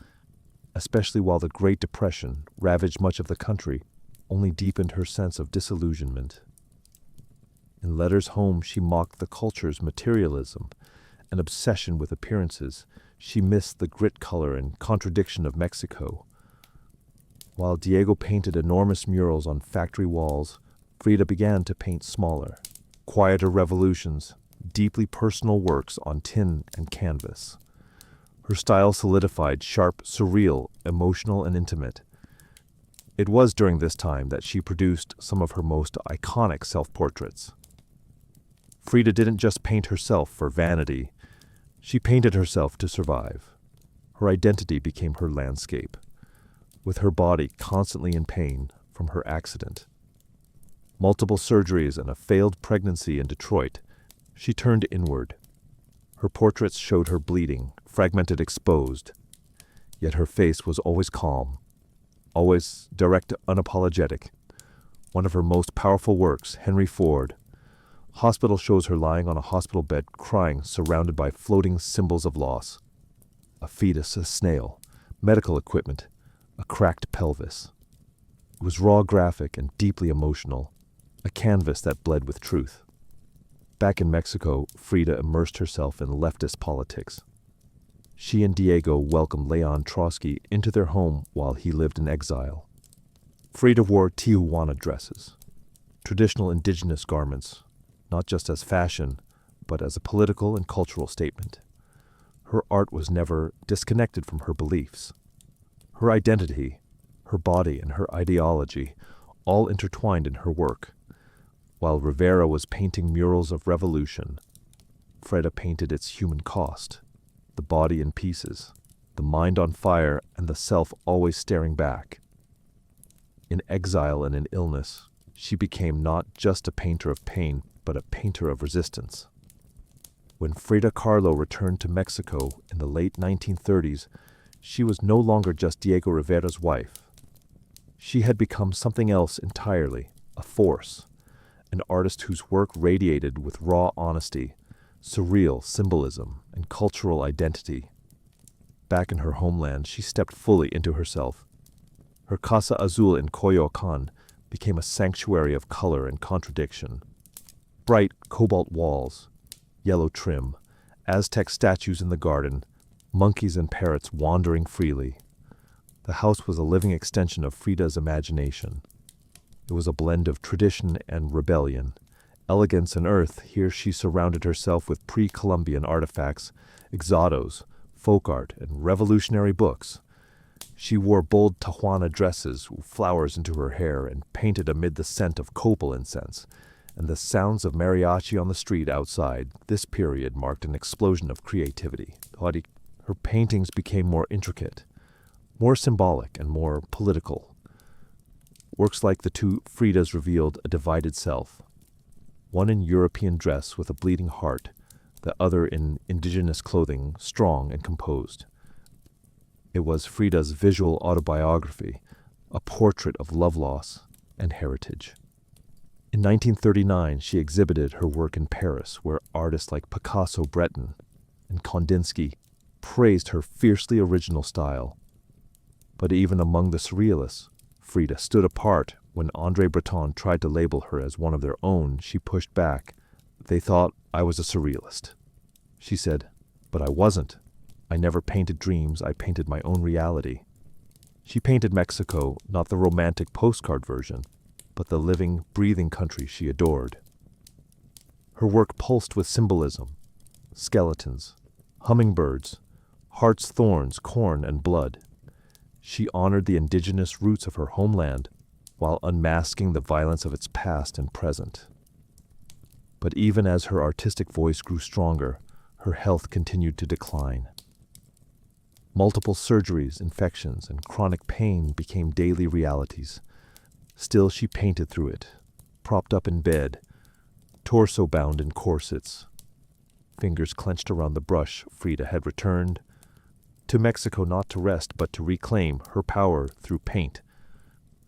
especially while the Great Depression ravaged much of the country, only deepened her sense of disillusionment. In letters home, she mocked the culture's materialism and obsession with appearances. She missed the grit color and contradiction of Mexico. While Diego painted enormous murals on factory walls, Frida began to paint smaller, quieter revolutions, deeply personal works on tin and canvas. Her style solidified, sharp, surreal, emotional, and intimate. It was during this time that she produced some of her most iconic self-portraits. Frida didn't just paint herself for vanity. She painted herself to survive. Her identity became her landscape, with her body constantly in pain from her accident. Multiple surgeries and a failed pregnancy in Detroit, she turned inward. Her portraits showed her bleeding, fragmented, exposed. Yet her face was always calm, always direct, unapologetic. One of her most powerful works, Henry Ford, hospital shows her lying on a hospital bed, crying, surrounded by floating symbols of loss. A fetus, a snail, medical equipment, a cracked pelvis. It was raw, graphic, and deeply emotional, a canvas that bled with truth. Back in Mexico, Frida immersed herself in leftist politics. She and Diego welcomed Leon Trotsky into their home while he lived in exile. Frida wore Tijuana dresses, traditional indigenous garments, not just as fashion, but as a political and cultural statement. Her art was never disconnected from her beliefs. Her identity, her body, and her ideology all intertwined in her work. While Rivera was painting murals of revolution, Frida painted its human cost, the body in pieces, the mind on fire, and the self always staring back. In exile and in illness, she became not just a painter of pain, but a painter of resistance. When Frida Kahlo returned to Mexico in the late 1930s, she was no longer just Diego Rivera's wife. She had become something else entirely, a force, an artist whose work radiated with raw honesty, surreal symbolism, and cultural identity. Back in her homeland, she stepped fully into herself. Her Casa Azul in Coyoacan became a sanctuary of color and contradiction. Bright cobalt walls, yellow trim, Aztec statues in the garden, monkeys and parrots wandering freely. The house was a living extension of Frida's imagination. It was a blend of tradition and rebellion, elegance and earth. Here she surrounded herself with pre-Columbian artifacts, exodos, folk art, and revolutionary books. She wore bold Tijuana dresses, flowers into her hair, and painted amid the scent of copal incense and the sounds of mariachi on the street outside. This period marked an explosion of creativity. Her paintings became more intricate, more symbolic, and more political. Works like the two Fridas revealed a divided self, one in European dress with a bleeding heart, the other in indigenous clothing, strong and composed. It was Frida's visual autobiography, a portrait of love loss and heritage. In 1939, she exhibited her work in Paris, where artists like Picasso, Breton, and Kandinsky praised her fiercely original style. But even among the surrealists, Frida stood apart. When André Breton tried to label her as one of their own, she pushed back. They thought I was a surrealist. She said, "But I wasn't. I never painted dreams, I painted my own reality." She painted Mexico, not the romantic postcard version, but the living, breathing country she adored. Her work pulsed with symbolism, skeletons, hummingbirds, heart's thorns, corn, and blood. She honored the indigenous roots of her homeland while unmasking the violence of its past and present. But even as her artistic voice grew stronger, her health continued to decline. Multiple surgeries, infections, and chronic pain became daily realities. Still, she painted through it, propped up in bed, torso bound in corsets. Fingers clenched around the brush, Frida had returned to Mexico not to rest but to reclaim her power through paint,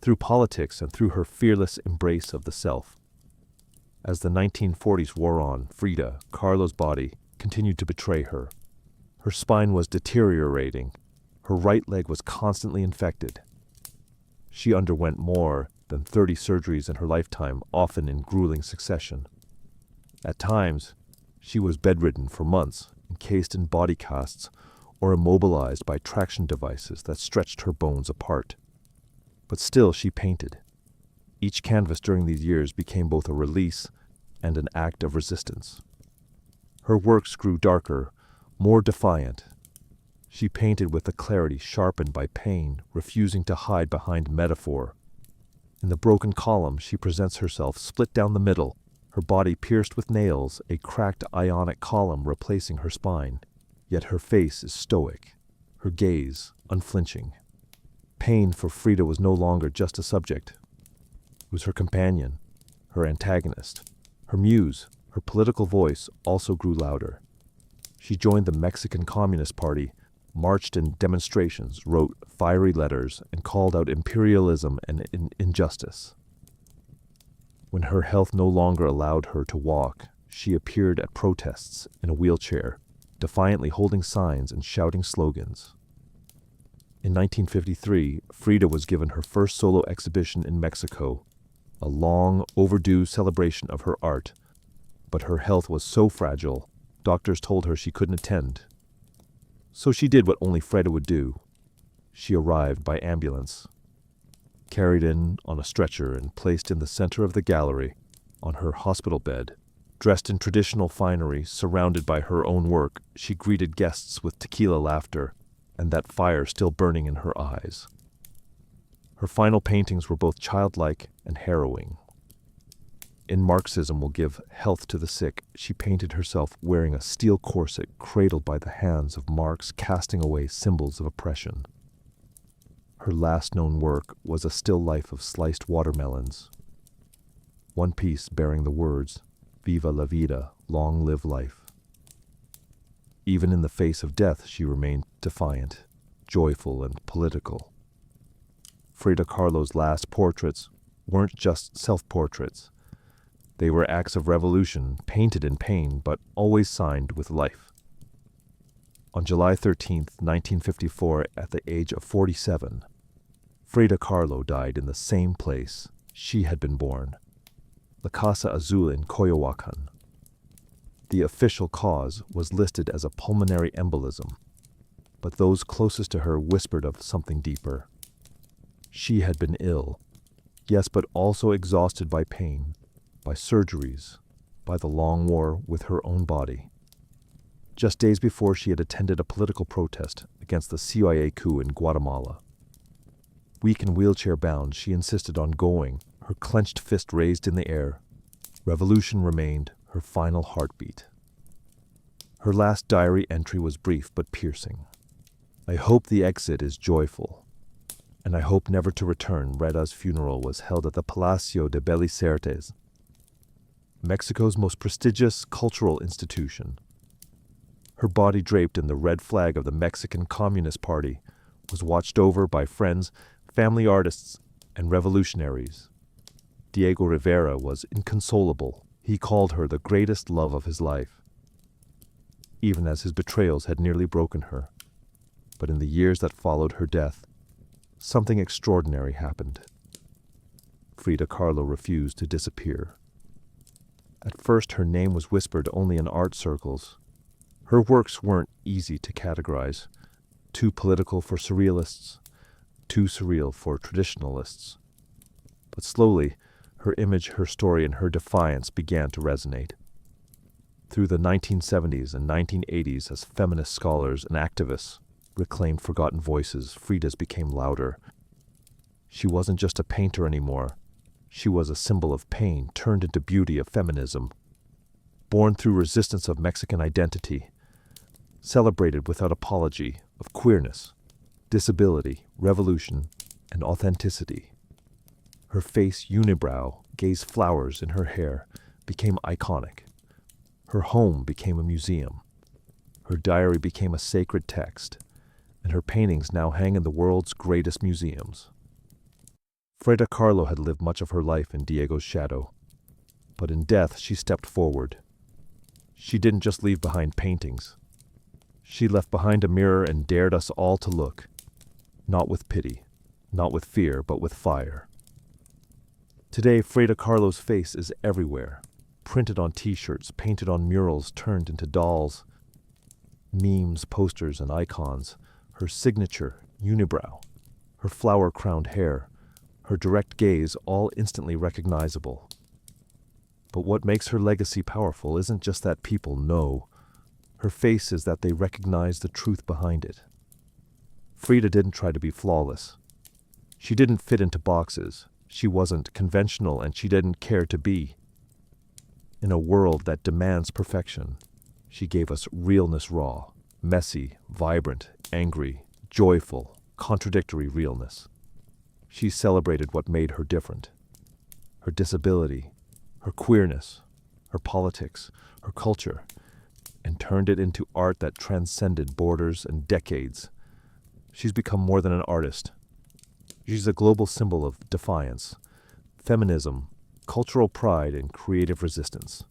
through politics, and through her fearless embrace of the self. As the 1940s wore on, Frida Kahlo's body continued to betray her. Her spine was deteriorating. Her right leg was constantly infected. She underwent more than 30 surgeries in her lifetime, often in grueling succession. At times, she was bedridden for months, encased in body casts or immobilized by traction devices that stretched her bones apart. But still she painted. Each canvas during these years became both a release and an act of resistance. Her works grew darker, more defiant. She painted with a clarity sharpened by pain, refusing to hide behind metaphor. In the broken column, she presents herself split down the middle, her body pierced with nails, a cracked ionic column replacing her spine. Yet her face is stoic, her gaze unflinching. Pain for Frida was no longer just a subject. It was her companion, her antagonist, her muse. Her political voice also grew louder. She joined the Mexican Communist Party, marched in demonstrations, wrote fiery letters, and called out imperialism and injustice. When her health no longer allowed her to walk, she appeared at protests in a wheelchair, defiantly holding signs and shouting slogans. In 1953, Frida was given her first solo exhibition in Mexico, a long overdue celebration of her art. But her health was so fragile, doctors told her she couldn't attend. So she did what only Frida would do. She arrived by ambulance, carried in on a stretcher and placed in the center of the gallery, on her hospital bed. Dressed in traditional finery, surrounded by her own work, she greeted guests with tequila laughter and that fire still burning in her eyes. Her final paintings were both childlike and harrowing. In Marxism Will Give Health to the Sick, she painted herself wearing a steel corset cradled by the hands of Marx, casting away symbols of oppression. Her last known work was a still life of sliced watermelons, one piece bearing the words, "Viva la vida, long live life." Even in the face of death, she remained defiant, joyful, and political. Frida Kahlo's last portraits weren't just self-portraits. They were acts of revolution, painted in pain, but always signed with life. On July 13, 1954, at the age of 47, Frida Kahlo died in the same place she had been born, La Casa Azul in Coyoacan. The official cause was listed as a pulmonary embolism, but those closest to her whispered of something deeper. She had been ill, yes, but also exhausted by pain, by surgeries, by the long war with her own body. Just days before, she had attended a political protest against the CIA coup in Guatemala. Weak and wheelchair-bound, she insisted on going, her clenched fist raised in the air. Revolution remained her final heartbeat. Her last diary entry was brief but piercing. "I hope the exit is joyful, and I hope never to return." Reda's funeral was held at the Palacio de Bellas Artes, Mexico's most prestigious cultural institution. Her body, draped in the red flag of the Mexican Communist Party, was watched over by friends, family artists, and revolutionaries. Diego Rivera was inconsolable. He called her the greatest love of his life, even as his betrayals had nearly broken her. But in the years that followed her death, something extraordinary happened. Frida Kahlo refused to disappear. At first, her name was whispered only in art circles. Her works weren't easy to categorize, too political for surrealists, too surreal for traditionalists. But slowly, her image, her story, and her defiance began to resonate. Through the 1970s and 1980s, as feminist scholars and activists reclaimed forgotten voices, Frida's became louder. She wasn't just a painter anymore. She was a symbol of pain turned into beauty of feminism. Born through resistance of Mexican identity, celebrated without apology, of queerness, disability, revolution, and authenticity. Her face, unibrow, gaze flowers in her hair, became iconic. Her home became a museum. Her diary became a sacred text, and her paintings now hang in the world's greatest museums. Frida Kahlo had lived much of her life in Diego's shadow, but in death she stepped forward. She didn't just leave behind paintings. She left behind a mirror and dared us all to look, not with pity, not with fear, but with fire. Today, Frida Kahlo's face is everywhere, printed on t-shirts, painted on murals, turned into dolls, memes, posters, and icons. Her signature, unibrow, her flower-crowned hair, her direct gaze, all instantly recognizable. But what makes her legacy powerful isn't just that people know. Her face is that they recognize the truth behind it. Frida didn't try to be flawless. She didn't fit into boxes. She wasn't conventional, and she didn't care to be. In a world that demands perfection, she gave us realness raw, messy, vibrant, angry, joyful, contradictory realness. She celebrated what made her different. Her disability, her queerness, her politics, her culture, and turned it into art that transcended borders and decades. She's become more than an artist. She's a global symbol of defiance, feminism, cultural pride, and creative resistance.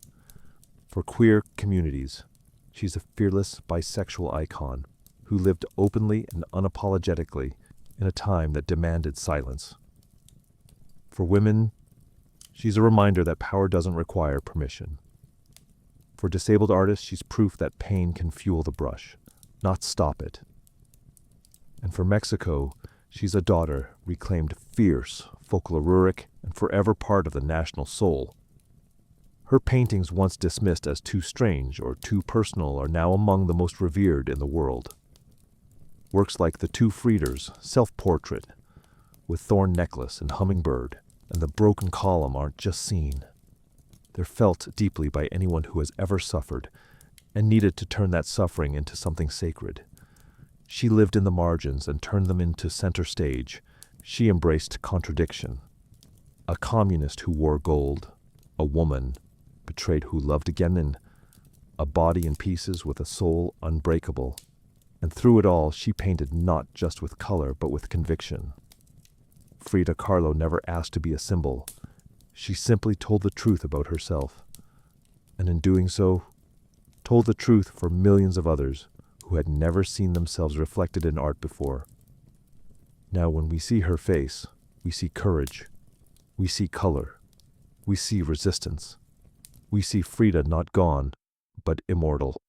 For queer communities, she's a fearless bisexual icon who lived openly and unapologetically in a time that demanded silence. For women, she's a reminder that power doesn't require permission. For disabled artists, she's proof that pain can fuel the brush, not stop it. And for Mexico, she's a daughter reclaimed fierce, folkloric, and forever part of the national soul. Her paintings, once dismissed as too strange or too personal, are now among the most revered in the world. Works like the Two Frieders self-portrait, with thorn necklace and hummingbird, and the broken column aren't just seen. They're felt deeply by anyone who has ever suffered and needed to turn that suffering into something sacred. She lived in the margins and turned them into center stage. She embraced contradiction. A communist who wore gold, a woman betrayed who loved again, and a body in pieces with a soul unbreakable. And through it all, she painted not just with color, but with conviction. Frida Kahlo never asked to be a symbol. She simply told the truth about herself. And in doing so, told the truth for millions of others who had never seen themselves reflected in art before. Now, when we see her face, we see courage. We see color. We see resistance. We see Frida not gone, but immortal.